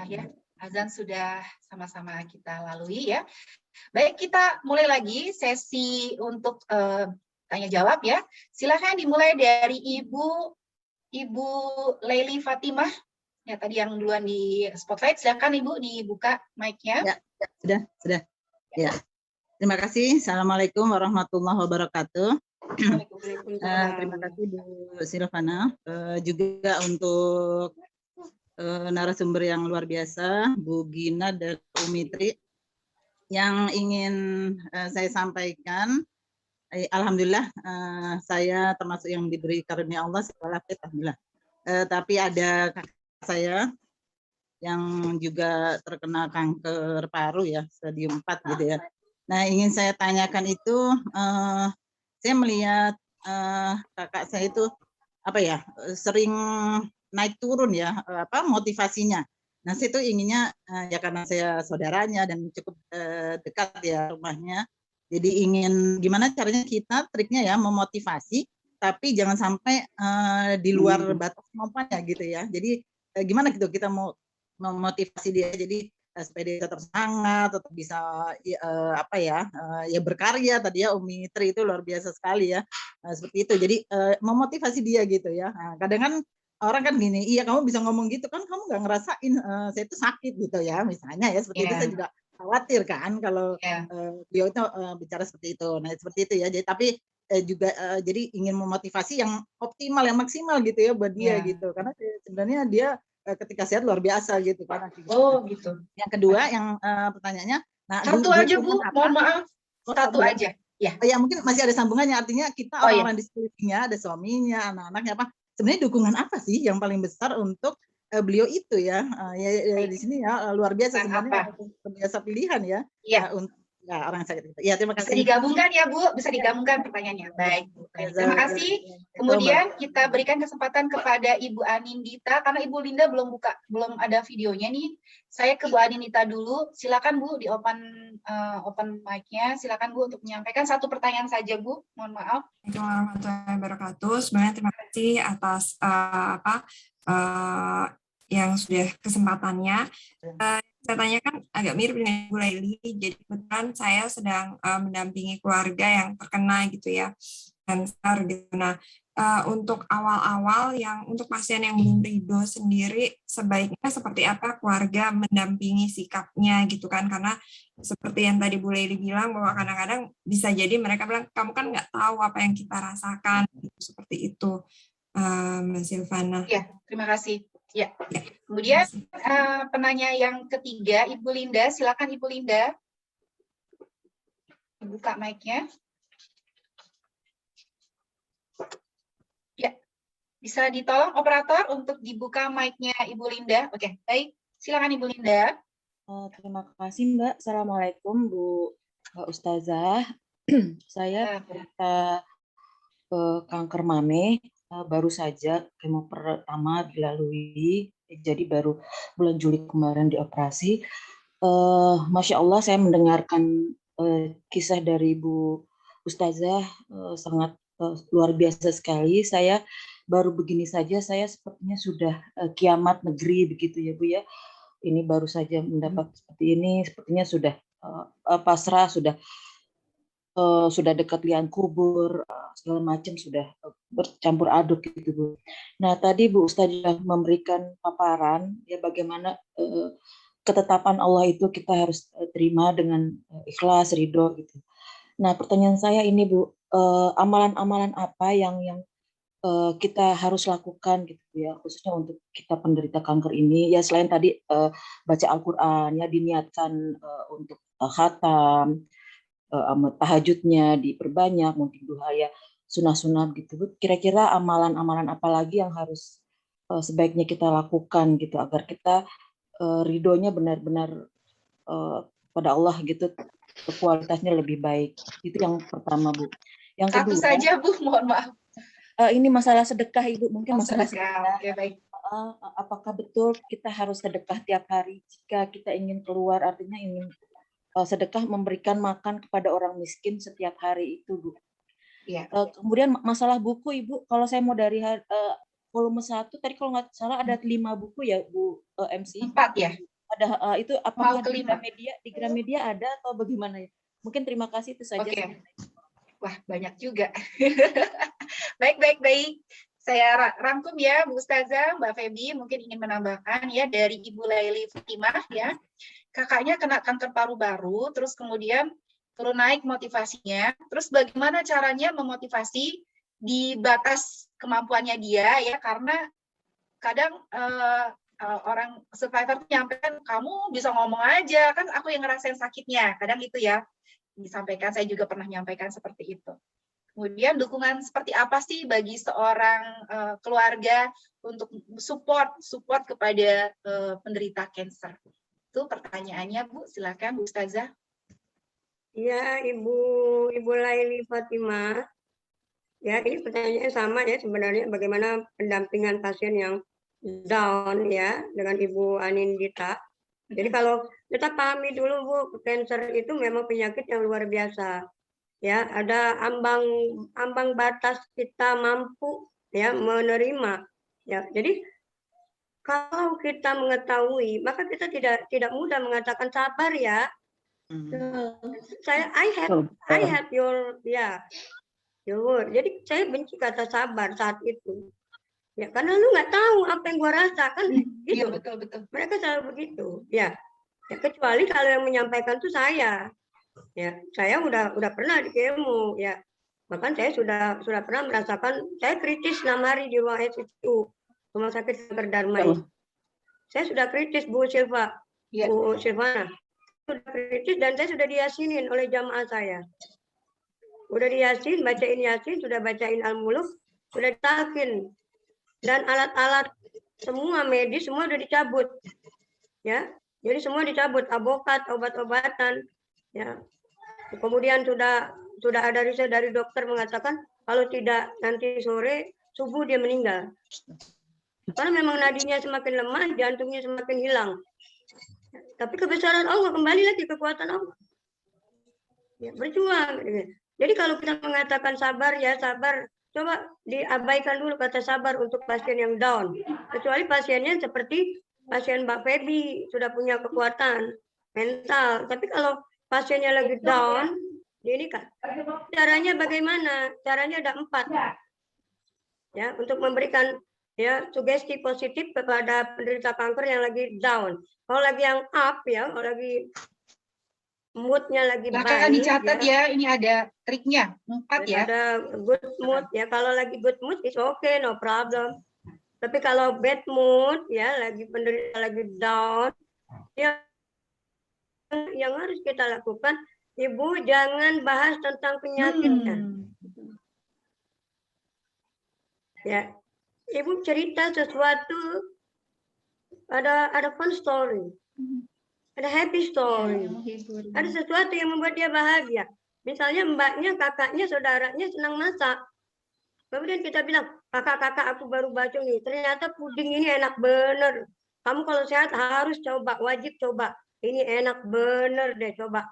Ya, azan sudah sama-sama kita lalui ya. Baik, kita mulai lagi sesi untuk tanya jawab ya. Silakan dimulai dari Ibu Laili Fatimah. Ya, tadi yang duluan di spotlight, silakan Ibu dibuka mic-nya. Ya, sudah. Ya. Terima kasih. Assalamualaikum warahmatullahi wabarakatuh. Terima kasih Bu Silvana, juga untuk narasumber yang luar biasa, Bu Gina dan Umi Tri. Yang ingin saya sampaikan, alhamdulillah saya termasuk yang diberi karunia Allah sekolah, alhamdulillah. Tapi ada kakak saya yang juga terkena kanker paru ya, stadium 4 gitu ya. Nah, ingin saya tanyakan itu, saya melihat kakak saya itu apa ya, sering naik turun ya, motivasinya. Nah, saya itu inginnya ya karena saya saudaranya dan cukup dekat ya rumahnya. Jadi ingin gimana caranya kita triknya ya memotivasi, tapi jangan sampai di luar batas kemampuannya gitu ya. Jadi gimana gitu kita mau memotivasi dia jadi supaya dia tetap semangat, tetap bisa ya berkarya. Tadi ya Umi Tri itu luar biasa sekali ya, seperti itu. Jadi memotivasi dia gitu ya. Nah, kadang kan orang kan gini, iya kamu bisa ngomong gitu kan, kamu nggak ngerasain saya itu sakit gitu ya, misalnya ya seperti itu. Saya juga khawatir kan kalau beliau itu bicara seperti itu. Nah seperti itu ya. Jadi tapi juga jadi ingin memotivasi yang optimal, yang maksimal gitu ya buat dia gitu. Karena sebenarnya dia ketika sehat luar biasa gitu kan. Oh gitu. Yang kedua yang pertanyaannya, nah satu aja Bu, mohon maaf, satu aja. Ya. Ya mungkin masih ada sambungannya, artinya kita orang-orang di sekelilingnya, ada suaminya, anak-anaknya apa. Sebenarnya dukungan apa sih yang paling besar untuk beliau itu ya? Di sini ya luar biasa sebenarnya, biasa pilihan ya. Iya. Untuk orang sakit itu. Ya, terima kasih. Bisa digabungkan ya Bu, bisa digabungkan pertanyaannya. Baik. Terima kasih. Kemudian kita berikan kesempatan kepada Ibu Anindita karena Ibu Linda belum ada videonya nih. Saya ke Bu Anindita dulu. Silakan Bu di open mic-nya. Silakan Bu untuk menyampaikan satu pertanyaan saja Bu. Mohon maaf. Assalamualaikum warahmatullahi wabarakatuh. Sebenarnya terima kasih atas yang sudah kesempatannya. Saya tanyakan agak mirip dengan Bu Laili. Jadi kebetulan saya sedang mendampingi keluarga yang terkena gitu ya, kanker gitu. Nah, untuk awal-awal untuk pasien yang belum ridho sendiri, sebaiknya seperti apa keluarga mendampingi sikapnya gitu kan? Karena seperti yang tadi Bu Laili bilang bahwa kadang-kadang bisa jadi mereka bilang kamu kan nggak tahu apa yang kita rasakan, gitu, seperti itu, Mbak Silvana. Ya, terima kasih. Ya. Kemudian penanya yang ketiga, Ibu Linda, silakan Ibu Linda. Buka mic-nya. Ya, bisa ditolong operator untuk dibuka mic-nya Ibu Linda. Oke, baik. Silakan Ibu Linda. Terima kasih Mbak. Assalamualaikum Bu Ustazah. Saya penderita kanker mame. Baru saja kemo pertama dilalui, jadi baru bulan Juli kemarin dioperasi. Masya Allah saya mendengarkan kisah dari Bu Ustazah sangat luar biasa sekali. Saya baru begini saja, saya sepertinya sudah kiamat negeri begitu ya Bu ya. Ini baru saja mendapat seperti ini, sepertinya sudah pasrah, sudah dekat liang kubur, segala macam sudah bercampur aduk gitu Bu. Nah tadi Bu Ustazah memberikan paparan ya bagaimana ketetapan Allah itu kita harus terima dengan ikhlas, ridho gitu. Nah pertanyaan saya ini Bu, amalan-amalan apa yang kita harus lakukan gitu ya, khususnya untuk kita penderita kanker ini ya, selain tadi baca Al-Quran ya, diniatkan untuk khatam, tahajudnya diperbanyak, mungkin duha ya, sunah-sunah gitu. Kira-kira amalan-amalan apa lagi yang harus sebaiknya kita lakukan gitu agar kita ridhonya benar-benar pada Allah gitu, kualitasnya lebih baik. Itu yang pertama Bu. Yang kedua, satu saja Bu, mohon maaf. Ini masalah sedekah Ibu, mungkin masalah sedekah. Oke, baik. Apakah betul kita harus sedekah tiap hari jika kita ingin keluar, artinya ingin sedekah memberikan makan kepada orang miskin setiap hari itu Bu. Ya. Kemudian masalah buku Ibu, kalau saya mau dari volume 1 tadi kalau nggak salah ada 5 buku ya Bu MC. 4 ya. Ada itu apakah di Gramedia ada atau bagaimana ya? Mungkin terima kasih itu saja. Oke. Wah banyak juga. Baik. Saya rangkum ya, Bu Ustazah, Mbak Feby mungkin ingin menambahkan ya dari Ibu Laili Fatimah ya. Kakaknya kena kanker paru-baru, terus kemudian turun naik motivasinya. Terus bagaimana caranya memotivasi di batas kemampuannya dia ya, karena kadang orang survivor menyampaikan, kamu bisa ngomong aja, kan aku yang ngerasain sakitnya. Kadang itu ya disampaikan, saya juga pernah menyampaikan seperti itu. Kemudian dukungan seperti apa sih bagi seorang keluarga untuk support kepada penderita kanker? Itu pertanyaannya, Bu. Silakan, Bu Ustazah. Ya, Ibu Laili Fatimah. Ya, ini pertanyaannya sama ya sebenarnya, bagaimana pendampingan pasien yang down ya dengan Ibu Anindita. Jadi kalau kita pahami dulu Bu, kanker itu memang penyakit yang luar biasa. Ya, ada ambang batas kita mampu ya menerima. Ya, jadi kalau kita mengetahui, maka kita tidak mudah mengatakan sabar ya. I have your word. Jadi saya benci kata sabar saat itu. Ya, karena lu nggak tahu apa yang gua rasa kan gitu. Iya, betul. Mereka selalu begitu. Ya, kecuali kalau yang menyampaikan itu saya. Ya, saya udah pernah di kemo ya. Bahkan saya sudah pernah merasakan, saya kritis 6 hari di ruang ICU Rumah Sakit Kanker Dharma ini. Saya sudah kritis Bu Silva, Bu Silvana. Sudah kritis dan saya sudah diyasinin oleh jamaah saya. Udah diyasin, bacain yasin, sudah bacain al-muluk, sudah ditalkin. Dan alat-alat semua medis semua udah dicabut. Ya. Jadi semua dicabut, abokat, obat-obatan. Ya. Kemudian sudah ada riset dari dokter mengatakan kalau tidak nanti sore subuh dia meninggal. Karena memang nadinya semakin lemah, jantungnya semakin hilang. Tapi kebesaran Allah, kembali lagi kekuatan Allah. Ya, berjuang. Jadi kalau kita mengatakan sabar ya sabar, coba diabaikan dulu kata sabar untuk pasien yang down. Kecuali pasiennya seperti pasien Mbak Feby sudah punya kekuatan mental. Tapi kalau pasiennya lagi down, ini kan caranya bagaimana? Caranya ada 4. Ya, untuk memberikan ya sugesti positif kepada penderita kanker yang lagi down. Kalau lagi yang up ya, kalau lagi moodnya lagi Bahkan baik dicatat ya, ini ada triknya 4 ya. Ada good mood ya. Kalau lagi good mood is okay, no problem. Tapi kalau bad mood ya, lagi penderita lagi down, ya yang harus kita lakukan, Ibu jangan bahas tentang penyakitnya. Ya, Ibu cerita sesuatu, ada fun story, ada happy story, ada sesuatu yang membuat dia bahagia. Misalnya mbaknya, kakaknya, saudaranya senang masak. Kemudian kita bilang, kakak-kakak aku baru baca nih, ternyata puding ini enak bener. Kamu kalau sehat harus coba, wajib coba. Ini enak bener deh, coba.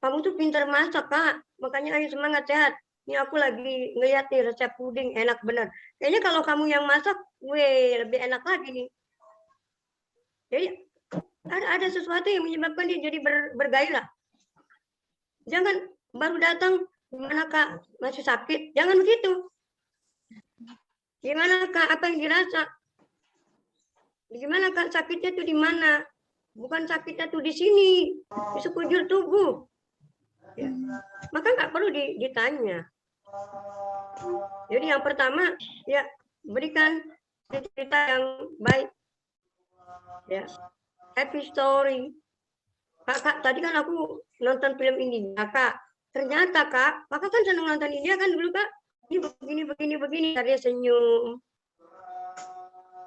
Kamu tuh pintar masak, Kak. Makanya ayo semangat sehat. Ini aku lagi ngeliat nih resep puding enak bener. Kayaknya kalau kamu yang masak, lebih enak lagi nih. Jadi ada sesuatu yang menyebabkan dia jadi bergairah. Jangan baru datang, gimana Kak, masih sakit? Jangan begitu. Gimana Kak, apa yang dirasa? Gimana Kak, sakitnya tuh di mana? Bukan sakitnya tuh di sini, di sekujur tubuh. Ya. Maka nggak perlu ditanya. Jadi yang pertama, ya berikan cerita yang baik. Ya, happy story. Kak, tadi kan aku nonton film ini, Kak. Ternyata Kak, Kakak kan senang nonton India kan dulu Kak. Ini begini. Dia senyum.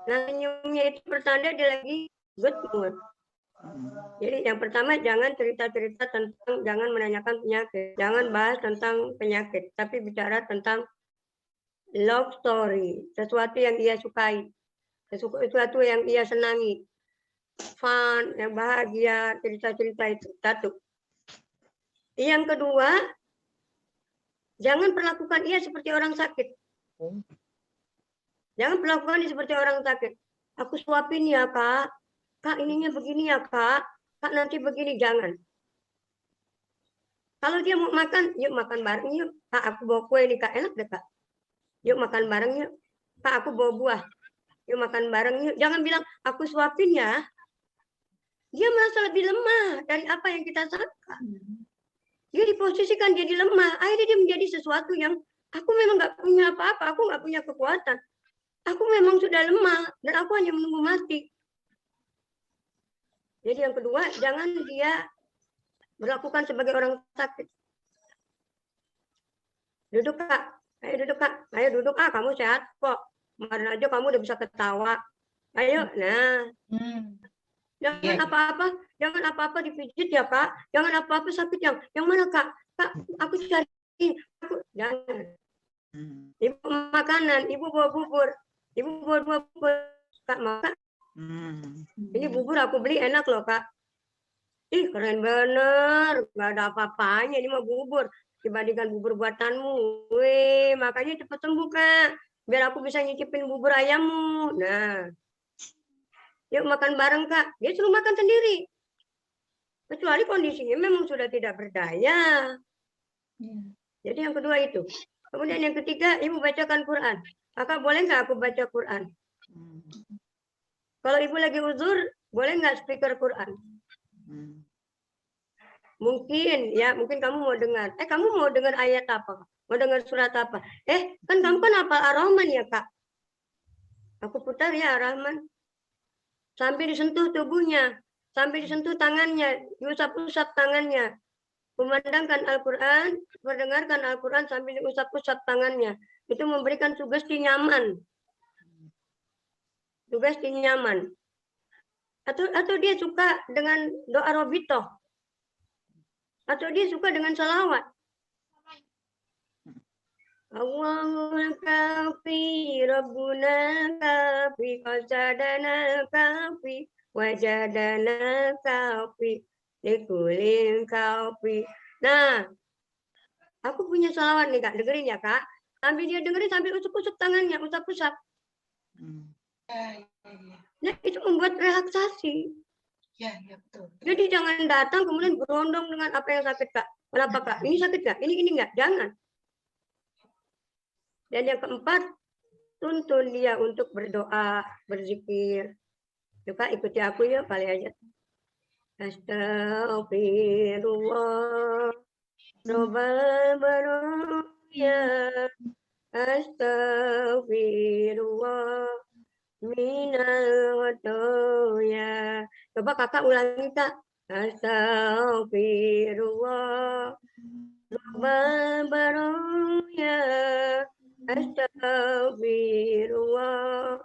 Nah, senyumnya itu pertanda dia lagi good mood. Jadi yang pertama jangan cerita-cerita tentang, jangan menanyakan penyakit, jangan bahas tentang penyakit, tapi bicara tentang love story, sesuatu yang ia sukai, sesuatu yang ia senangi, fun, yang bahagia, cerita-cerita itu. Satu. Yang kedua, jangan perlakukan ia seperti orang sakit. Jangan perlakukan dia seperti orang sakit. Aku suapin ya Kak. Kak ininya begini ya Kak. Kak nanti begini, jangan. Kalau dia mau makan, yuk makan bareng yuk. Kak aku bawa kue nih Kak, enak deh Kak. Yuk makan bareng yuk. Kak, aku bawa buah. Yuk makan bareng yuk. Jangan bilang aku suapin ya. Dia merasa lebih lemah dari apa yang kita sangka. Dia diposisikan jadi lemah. Akhirnya dia menjadi sesuatu yang aku memang nggak punya apa-apa. Aku nggak punya kekuatan. Aku memang sudah lemah dan aku hanya menunggu mati. Jadi yang kedua, jangan dia berlakukan sebagai orang sakit. Duduk Kak, ayo duduk Kak, ayo duduk kamu sehat kok. Kemarin aja kamu udah bisa ketawa. Ayo, nah. Jangan apa-apa, jangan apa-apa dipijit ya Kak. Jangan apa-apa sakit yang mana Kak? Kak, aku cari. Aku jangan. Ibu makanan, ibu bawa bubur. Ibu bawa bubur. Kak, mau Kak? Ini bubur aku beli enak loh Kak. Ih, keren bener. Gak ada apa-apanya, ini mah bubur. Dibandingkan bubur buatanmu. Wih, makanya cepat sembuh Kak. Biar aku bisa nyicipin bubur ayammu. Nah. Yuk makan bareng Kak. Dia suruh makan sendiri. Kecuali kondisinya memang sudah tidak berdaya. Jadi yang kedua itu. Kemudian yang ketiga, ibu bacakan Quran. Kakak boleh nggak aku baca Quran? Kalau ibu lagi uzur, boleh nggak speaker Quran? Mungkin ya, mungkin kamu mau dengar. Kamu mau dengar ayat apa? Mau dengar surat apa? Kan kamu kan hafal Ar-Rahman ya Kak? Aku putar ya Ar-Rahman. Sampai disentuh tubuhnya, sampai disentuh tangannya, diusap-usap tangannya. Memandangkan Al-Quran, mendengarkan Al-Quran sambil diusap-usap tangannya. Itu memberikan sugesti nyaman. Sugesti nyaman. Atau dia suka dengan doa robitoh. Atau dia suka dengan salawat. Allahumma kafi, Rabbuna kafi, qasadana kafi, wajadana kafi, likulin kafi. Nah, aku punya salawat nih Kak, dengerin ya Kak. Sambil dia dengerin sambil usap-usap tangannya, usap-usap. Nah, itu membuat relaksasi. Ya, betul. Jadi jangan datang kemudian berondong dengan apa yang sakit Kak. Kenapa Kak? Ini sakit Kak? Ini enggak? Jangan. Dan yang keempat, tuntun dia untuk berdoa, berzikir. Coba ikuti aku ya, kali aja. Astagfirullah, Rabbal baraya. Astagfirullah, minal wadaya. Coba kakak ulangi Kak. Astagfirullah, Rabbal baraya. Astagfirullah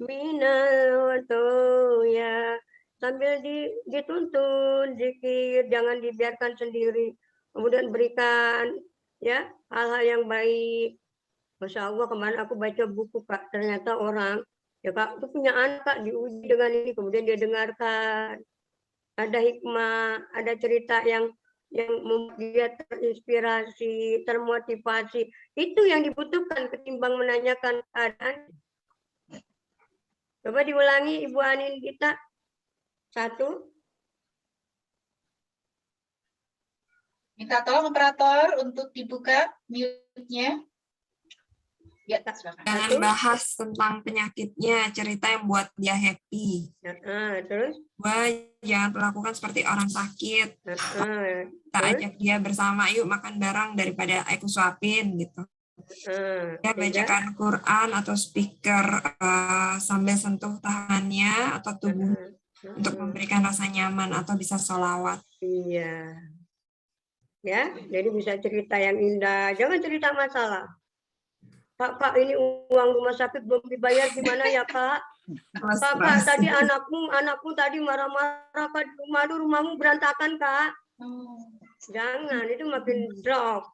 minal wadaya. Sambil dituntun zikir, jangan dibiarkan sendiri. Kemudian berikan ya hal-hal yang baik. Masya Allah, kemarin aku baca buku Kak, ternyata orang ya Kak itu punya anak Kak, diuji dengan ini, kemudian dia dengarkan. Ada hikmah, ada cerita yang membuat dia terinspirasi, termotivasi. Itu yang dibutuhkan ketimbang menanyakan keadaan. Coba diulangi Ibu Anin kita. 1. Minta tolong operator untuk dibuka mute-nya. Ya, Jangan bahas tentang penyakitnya, cerita yang buat dia happy. Terus? Jangan perlakukan seperti orang sakit. Kita ajak dia bersama, yuk makan bareng daripada aku suapin gitu. Ya, bacakan Quran atau speaker sambil sentuh tangannya atau tubuh untuk memberikan rasa nyaman atau bisa sholawat. Iya. Ya, jadi bisa cerita yang indah. Jangan cerita masalah. Kak, ini uang rumah sakit belum dibayar gimana ya Kak? Kak, tadi anakku tadi marah-marah Kak, rumahmu berantakan Kak. Jangan, itu makin drop.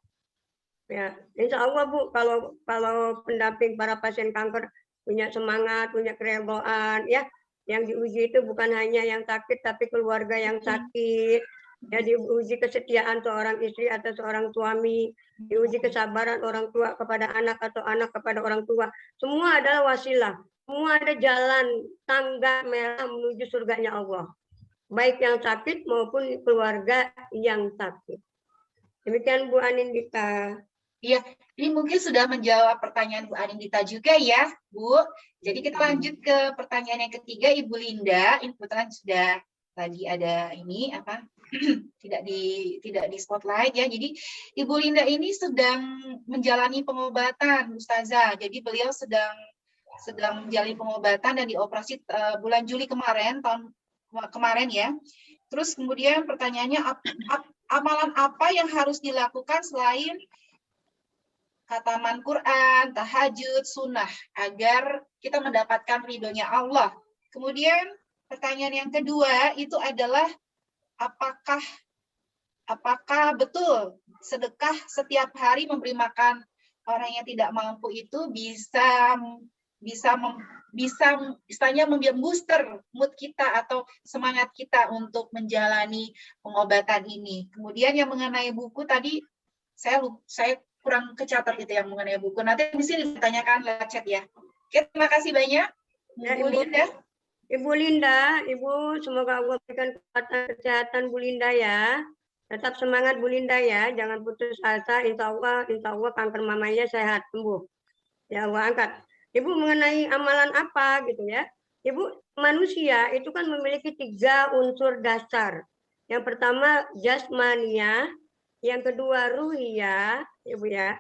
Ya, insya Allah Bu, kalau pendamping para pasien kanker punya semangat, punya kerelaan, ya, yang diuji itu bukan hanya yang sakit, tapi keluarga yang sakit. Ya, diuji kesetiaan seorang istri atau seorang suami, diuji kesabaran orang tua kepada anak atau anak kepada orang tua. Semua adalah wasilah. Semua ada jalan tangga merah menuju surganya Allah. Baik yang sakit maupun keluarga yang sakit. Demikian Bu Anindita. Iya, ini mungkin sudah menjawab pertanyaan Bu Anindita juga ya, Bu. Jadi kita lanjut ke pertanyaan yang ketiga, Ibu Linda. Ini kebetulan sudah lagi ada ini apa? tidak di spotlight ya. Jadi Ibu Linda ini sedang menjalani pengobatan, Ustazah. Jadi beliau sedang menjalani pengobatan dan dioperasi bulan Juli kemarin, tahun kemarin ya. Terus kemudian pertanyaannya, amalan apa yang harus dilakukan selain khataman Quran, tahajud, sunnah, agar kita mendapatkan ridhonya Allah. Kemudian pertanyaan yang kedua itu adalah apakah betul sedekah setiap hari memberi makan orang yang tidak mampu itu bisa istilahnya membooster mood kita atau semangat kita untuk menjalani pengobatan ini. Kemudian yang mengenai buku tadi saya kurang kecatat itu yang mengenai buku. Nanti di sini ditanyakan lewat chat ya. Oke, terima kasih banyak. Ya, Bu Linda. Ibu Linda, Ibu semoga Allah berikan kesehatan Bu Linda ya. Tetap semangat Bu Linda ya, jangan putus asa. Insya Allah kanker mamanya sehat sembuh. Ya Allah angkat. Ibu mengenai amalan apa gitu ya? Ibu, manusia itu kan memiliki 3 unsur dasar. Yang pertama jasmania, yang kedua ruhiyah, Ibu ya.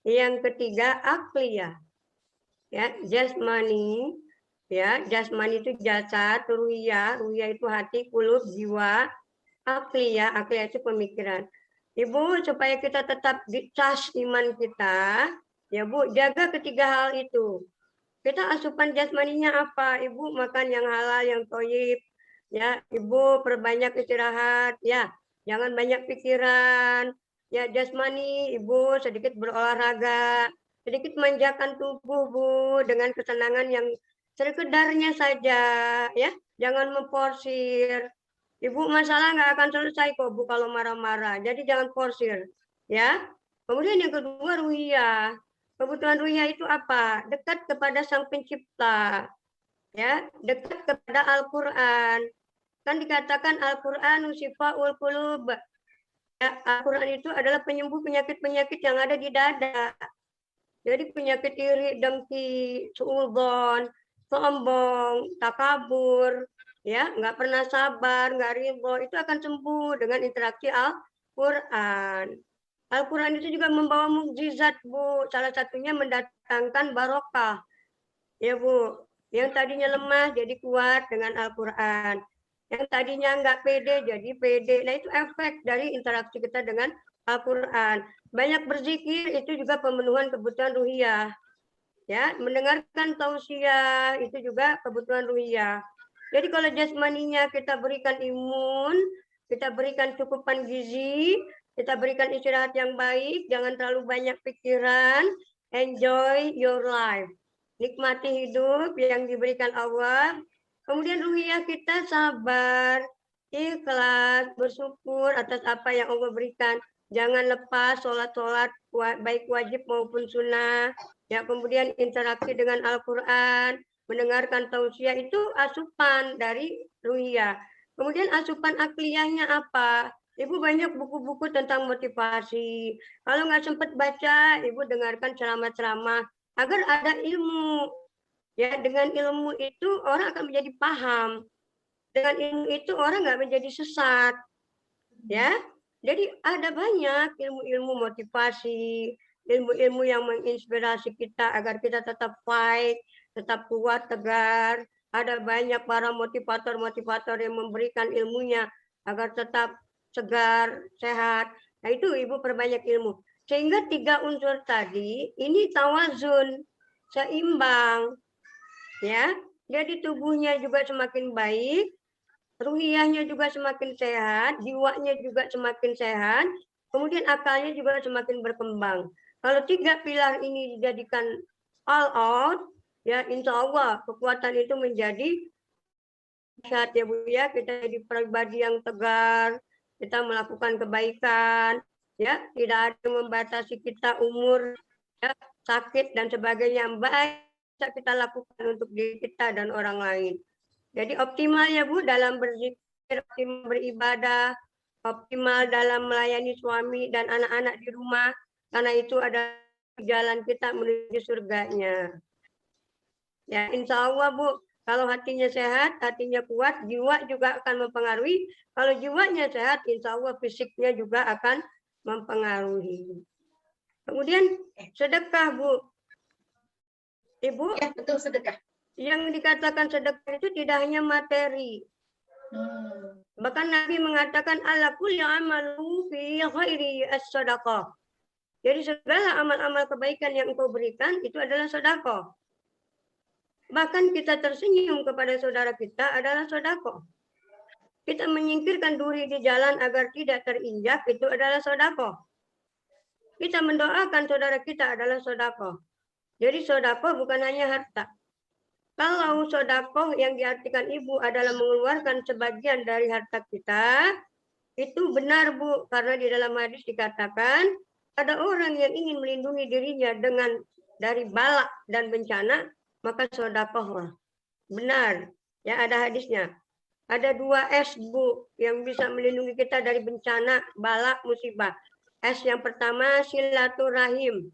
Yang ketiga akliyah. Ya, jasmani, ya, jasmani itu jasad, ruhiyah itu hati, kulub, jiwa, akliyah itu pemikiran. Ibu, supaya kita tetap dicas iman kita, ya Bu, jaga ketiga hal itu. Kita asupan jasmaninya apa? Ibu makan yang halal, yang thayyib, ya. Ibu perbanyak istirahat, ya. Jangan banyak pikiran. Ya, jasmani, Ibu sedikit berolahraga, sedikit manjakan tubuh, Bu, dengan kesenangan yang sekedarnya saja, ya. Jangan memporsir. Ibu masalah nggak akan selesai kok, Bu, kalau marah-marah. Jadi jangan porsir, ya. Kemudian yang kedua ruhiyah. Kebutuhan ruhiyah itu apa? Dekat kepada Sang Pencipta, ya. Dekat kepada Al-Quran. Kan dikatakan Al-Quran syifaul qulub. Ya, Al-Quran itu adalah penyembuh penyakit-penyakit yang ada di dada. Jadi penyakit iri, dengki, suudzon, sombong, takabur, ya, nggak pernah sabar, nggak ridho, itu akan sembuh dengan interaksi Al-Quran. Al-Quran itu juga membawa mukjizat, Bu. Salah satunya mendatangkan barokah. Ya, Bu. Yang tadinya lemah jadi kuat dengan Al-Quran. Yang tadinya nggak pede jadi pede. Nah, itu efek dari interaksi kita dengan Al-Quran. Banyak berzikir itu juga pemenuhan kebutuhan ruhiyah. Ya, mendengarkan tausiah itu juga kebutuhan ruhiyah. Jadi kalau jasmaninya kita berikan imun, kita berikan cukupan gizi, kita berikan istirahat yang baik, jangan terlalu banyak pikiran, enjoy your life. Nikmati hidup yang diberikan Allah. Kemudian ruhiyah kita sabar, ikhlas, bersyukur atas apa yang Allah berikan. Jangan lepas sholat-sholat baik wajib maupun sunnah. Ya, kemudian interaksi dengan Al-Quran, mendengarkan tausiah itu asupan dari ruhiyah. Kemudian asupan akliyahnya apa? Ibu banyak buku-buku tentang motivasi. Kalau nggak sempat baca, Ibu dengarkan ceramah-ceramah agar ada ilmu. Ya, dengan ilmu itu orang akan menjadi paham. Dengan ilmu itu orang nggak menjadi sesat. Ya, jadi ada banyak ilmu-ilmu motivasi, ilmu-ilmu yang menginspirasi kita agar kita tetap fight, tetap kuat, tegar. Ada banyak para motivator-motivator yang memberikan ilmunya agar tetap segar, sehat. Nah, itu Ibu perbanyak ilmu. Sehingga 3 unsur tadi ini tawazun, seimbang. Ya, jadi tubuhnya juga semakin baik, ruhiyahnya juga semakin sehat, jiwanya juga semakin sehat, kemudian akalnya juga semakin berkembang. Kalau 3 pilar ini dijadikan all out, ya insya Allah kekuatan itu menjadi sehat ya Bu ya, kita jadi pribadi yang tegar, kita melakukan kebaikan, ya tidak ada yang membatasi kita umur, ya, sakit dan sebagainya, yang baik bisa kita lakukan untuk diri kita dan orang lain. Jadi optimal ya Bu dalam berzikir, optimal beribadah, optimal dalam melayani suami dan anak-anak di rumah. karena itu adalah jalan kita menuju surganya. Ya, insya Allah Bu, kalau hatinya sehat, hatinya kuat, jiwa juga akan mempengaruhi. Kalau jiwanya sehat, insya Allah fisiknya juga akan mempengaruhi. Kemudian sedekah Bu. Ibu, Ya, betul, sedekah. yang dikatakan sedekah itu tidak hanya materi. Bahkan Nabi mengatakan ala kulli amalu fi khairi as-sadaqah. Jadi segala amal-amal kebaikan yang engkau berikan itu adalah sedekah. Bahkan kita tersenyum kepada saudara kita adalah sedekah. Kita menyingkirkan duri di jalan agar tidak terinjak itu adalah sedekah. Kita mendoakan saudara kita adalah sedekah. Jadi sedekah bukan hanya harta. Kalau sedekah yang diartikan Ibu adalah mengeluarkan sebagian dari harta kita, itu benar Bu, karena di dalam hadis dikatakan ada orang yang ingin melindungi dirinya dari bala dan bencana, maka sedekahlah. Benar, ya ada hadisnya. Ada 2 S Bu yang bisa melindungi kita dari bencana, bala, musibah. S yang pertama silaturahim.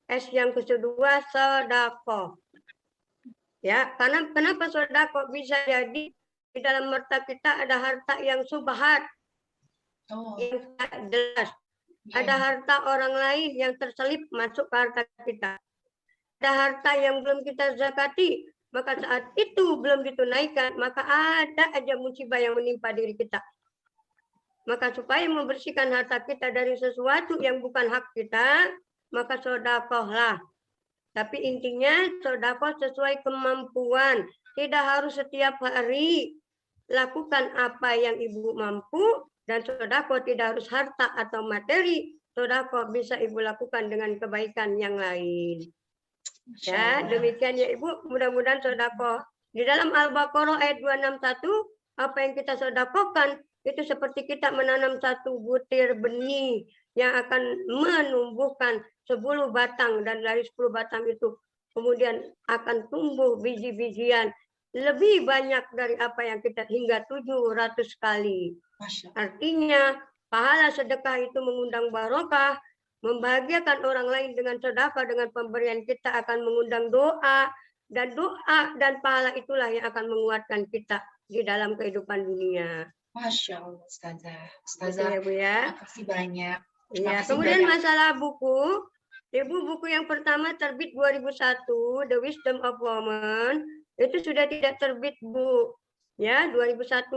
S yang kedua sedekah. Ya, karena kenapa sedekah bisa jadi di dalam harta kita ada harta yang subhat, yang tidak jelas. Ada harta orang lain yang terselip masuk ke harta kita. Ada harta yang belum kita zakati, maka saat itu belum ditunaikan, maka ada aja musibah yang menimpa diri kita. Maka supaya membersihkan harta kita dari sesuatu yang bukan hak kita, maka sedekahlah. Tapi intinya sedekah sesuai kemampuan. Tidak harus setiap hari. Lakukan apa yang Ibu mampu. Dan sedekah tidak harus harta atau materi. Sedekah bisa Ibu lakukan dengan kebaikan yang lain. Ya, demikian ya Ibu. Mudah-mudahan sedekah. Di dalam Al-Baqarah ayat 261, apa yang kita sedekahkan itu seperti kita menanam 1 butir benih yang akan menumbuhkan 10 batang, dan dari 10 batang itu kemudian akan tumbuh biji-bijian lebih banyak dari apa yang kita hingga 700 kali. Artinya pahala sedekah itu mengundang barokah, membahagiakan orang lain dengan sedekah, dengan pemberian kita akan mengundang doa, dan pahala itulah yang akan menguatkan kita di dalam kehidupan dunia. Masya Allah, Ustazah. Ustazah, ya, Bu, ya. Terima kasih banyak. Ya, kemudian masalah buku, Ibu, buku yang pertama terbit 2001, The Wisdom of Woman, itu sudah tidak terbit Bu, ya 2001,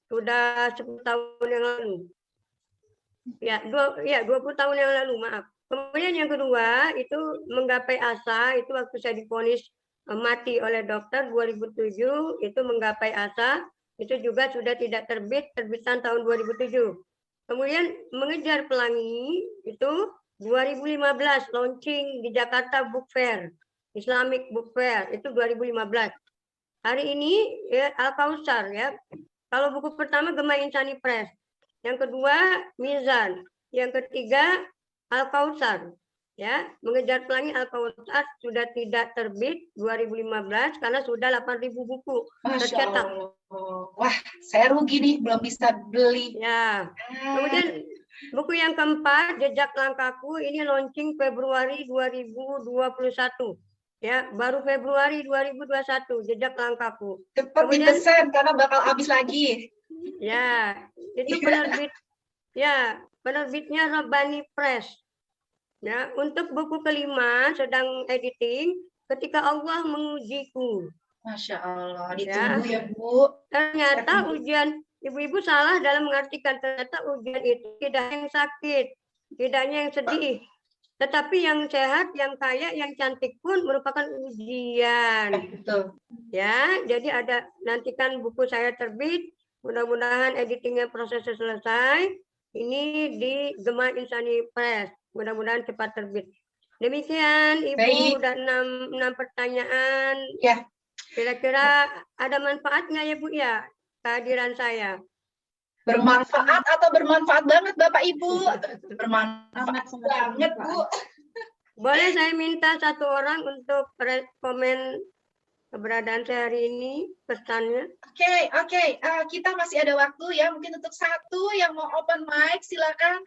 sudah 10 tahun yang lalu, ya 20 tahun yang lalu, maaf. Kemudian yang kedua itu Menggapai Asa, itu waktu saya divonis mati oleh dokter 2007, itu Menggapai Asa, itu juga sudah tidak terbit, terbitan tahun 2007. Kemudian Mengejar Pelangi itu 2015 launching di Jakarta Book Fair, Islamic Book Fair itu 2015. Hari ini ya, Al-Kausar ya. Kalau buku pertama Gema Insani Press, yang kedua Mizan, yang ketiga Al-Kausar. Ya, Mengejar Pelangi Al-Kausar sudah tidak terbit 2015 karena sudah 8.000 buku tercetak. Wah, saya rugi nih belum bisa beli. Ya. Kemudian buku yang keempat Jejak Langkahku ini launching Februari 2021. Ya, baru Februari 2021 Jejak Langkahku. Cepat dipesan karena bakal habis lagi. Ya, itu penerbit. Ya, penerbitnya Rabbani Press. Ya, untuk buku kelima sedang editing Ketika Allah Mengujiku. Masya Allah, ditunggu ya Bu. Ternyata ujian, ibu-ibu salah dalam mengartikan, ternyata ujian itu tidak yang sakit, tidaknya yang sedih, tetapi yang sehat, yang kaya, yang cantik pun merupakan ujian. Betul. Ya, jadi ada, nantikan buku saya terbit, mudah-mudahan editingnya prosesnya selesai. Ini di Gema Insani Press, mudah-mudahan cepat terbit. Demikian Ibu. Baik. Udah 6 pertanyaan. Ya. Kira-kira ada manfaatnya ya Bu ya kehadiran saya? Bermanfaat atau bermanfaat banget Bapak Ibu? Bermanfaat banget Bu. Boleh saya minta 1 orang untuk komen keberadaan saya hari ini, pesannya? Oke. Kita masih ada waktu ya, mungkin untuk 1 yang mau open mic silakan.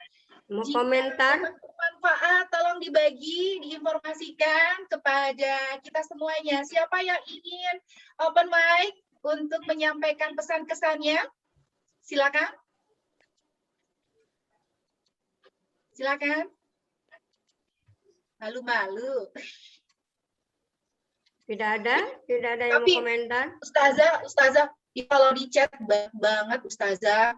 Mau Jika komentar? bermanfaat, tolong dibagi, diinformasikan kepada kita semuanya. Siapa yang ingin open mic untuk menyampaikan pesan-kesannya? Silakan. Silakan. Malu-malu. Tidak ada yang Tapi, mau komentar. Ustazah, kalau di chat banyak banget Ustazah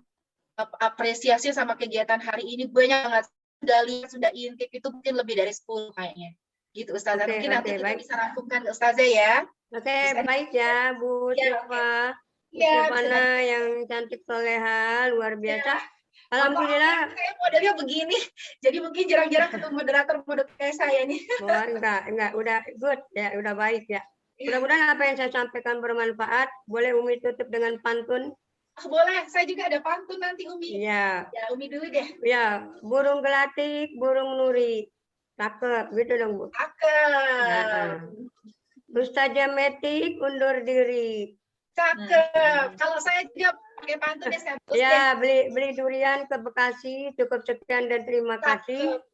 apresiasi sama kegiatan hari ini, banyak banget. Sudah lihat, sudah intip, itu mungkin lebih dari 10 kayaknya. Gitu Ustazah. Oke, Mungkin nanti kita baik. bisa rangkumkan Ustazah ya. Oke, baik ya Bu Ya, Silva. Bu Ya, Silvana yang cantik soleha, luar biasa. Alhamdulillah. Saya modelnya begini, jadi mungkin jarang-jarang ketemu moderator kayak saya nih. Wah, enggak, udah good ya, udah baik ya. Mudah-mudahan apa yang saya sampaikan bermanfaat. Boleh Umi tutup dengan pantun? Boleh, saya juga ada pantun nanti Umi. Iya. Ya, Umi dulu deh. Ya, burung gelatik, burung nuri. Cakep, gitu dong Bu. Cakep. Ustazah Metik undur diri. Cakep. Kalau saya juga pakai pantun ya, saya post Ya, deh. beli durian ke Bekasi. Cukup sekian dan terima kasih.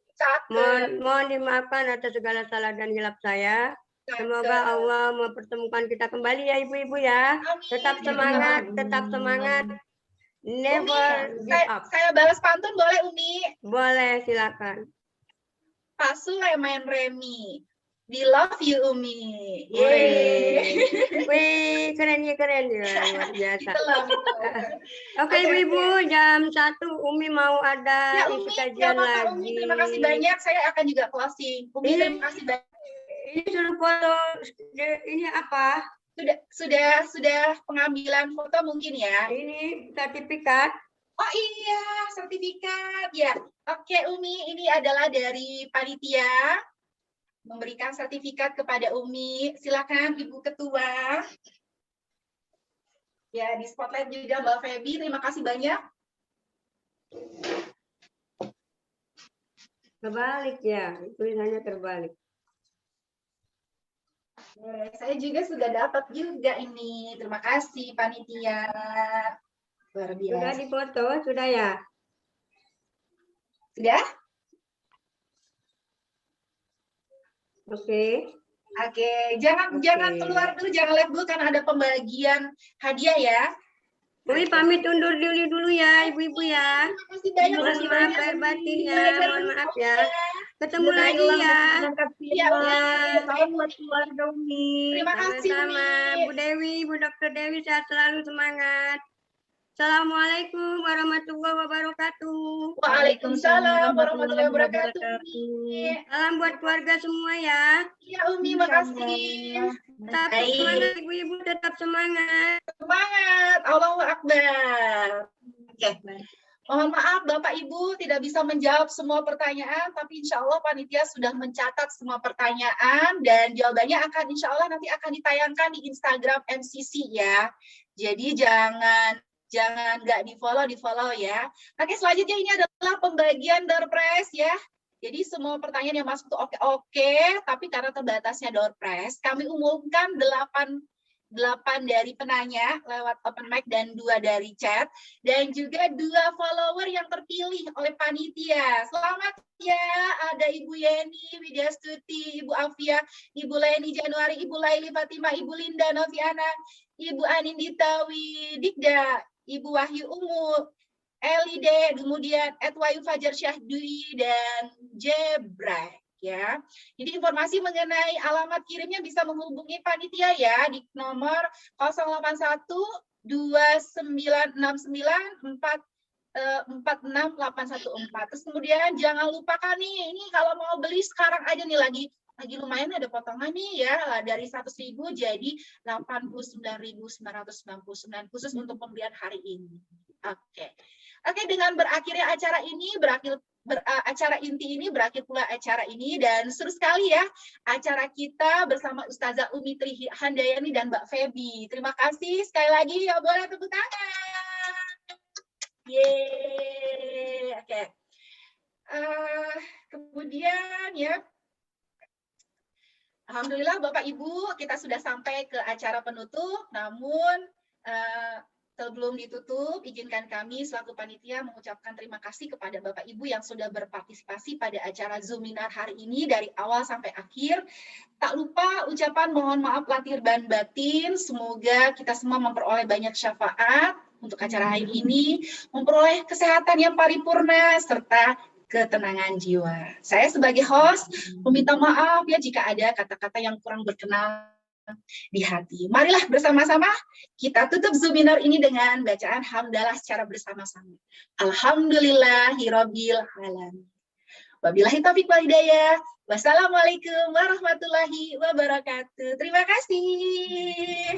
Mohon dimaafkan atas segala salah dan hilap saya. Semoga Allah mempertemukan kita kembali ya Ibu-ibu ya. Tetap semangat, tetap semangat. Never Umi, give up. saya balas pantun boleh Umi? Boleh, silakan. Pak Sule main remi. We love you Umi. Wih, keren ya, luar biasa. Itulah. Oke Ibu-ibu, jam 1 Umi mau ada Ya isi Umi, kajian apa-apa lagi. Umi, terima kasih banyak. Saya akan juga closing. Umi, terima kasih banyak. Ini suruh foto, ini apa? Sudah pengambilan foto mungkin ya. Ini sertifikat. Oh iya, sertifikat ya. Oke Umi, ini adalah dari panitia memberikan sertifikat kepada Umi. Silakan Ibu Ketua. Ya, di spotlight juga Mbak Feby. Terima kasih banyak. Terbalik ya, tulisannya terbalik. Saya juga sudah dapat juga ini. Terima kasih panitia. Luar biasa. Sudah difoto, sudah ya? Sudah? Oke. Oke, jangan keluar dulu, jangan live dulu karena ada pembagian hadiah ya. Umi pamit undur dulu ya, Ibu-ibu ya. Terima kasih banyak. Mohon maaf lahir batin ya, mohon maaf ya. Ketemu lagi ya. Salam buat keluarga Umi. Terima kasih Sama-sama, Bu Dewi, Bu Dr. Dewi, sehat selalu, semangat. Assalamualaikum warahmatullahi wabarakatuh. Waalaikumsalam warahmatullahi wabarakatuh. Salam buat keluarga semua ya. Ya Umi, makasih. Tetap semangat Ibu-ibu, tetap semangat. Semangat, Allahu Akbar. Oke. Mohon maaf Bapak Ibu tidak bisa menjawab semua pertanyaan, tapi insya Allah panitia sudah mencatat semua pertanyaan dan jawabannya akan insya Allah nanti akan ditayangkan di Instagram MCC ya. Jadi jangan nggak di follow ya. Oke, selanjutnya ini adalah pembagian door prize ya. Jadi semua pertanyaan yang masuk itu oke, tapi karena terbatasnya door prize, kami umumkan 8 dari penanya lewat open mic dan 2 dari chat, dan juga 2 follower yang terpilih oleh panitia. Selamat ya, ada Ibu Yeni Widyastuti, Ibu Afia, Ibu Leni Januari, Ibu Laili Fatima, Ibu Linda Noviana, Ibu Anindita Widikda, Ibu Wahyu Ungu, Elide, kemudian Edwayu Fajar Syahdui, dan Jebrek. Ya, jadi informasi mengenai alamat kirimnya bisa menghubungi panitia ya di nomor 081 2969 446 Terus kemudian jangan lupakan nih, ini kalau mau beli sekarang aja nih lagi lumayan ada potongan nih ya, dari 100.000 jadi 89.999 khusus untuk pembelian hari ini. Oke, dengan berakhirnya acara ini acara inti ini berakhir pula acara ini, dan seru sekali ya acara kita bersama Ustazah Umi Tri Handayani dan Mbak Feby. Terima kasih sekali lagi ya, boleh tepuk tangan. Yeay. Oke. Kemudian ya, alhamdulillah Bapak Ibu kita sudah sampai ke acara penutup, namun Sebelum ditutup, izinkan kami selaku panitia mengucapkan terima kasih kepada Bapak Ibu yang sudah berpartisipasi pada acara Zoominar hari ini dari awal sampai akhir. Tak lupa ucapan mohon maaf lahir dan batin, semoga kita semua memperoleh banyak syafaat untuk acara hari ini, memperoleh kesehatan yang paripurna, serta ketenangan jiwa. Saya sebagai host meminta maaf ya jika ada kata-kata yang kurang berkenan di hati. Marilah bersama-sama kita tutup Zoominar ini dengan bacaan hamdalah secara bersama-sama. Alhamdulillahirabbil alamin. Wabillahi taufiq wal hidayah. Wassalamualaikum warahmatullahi wabarakatuh. Terima kasih.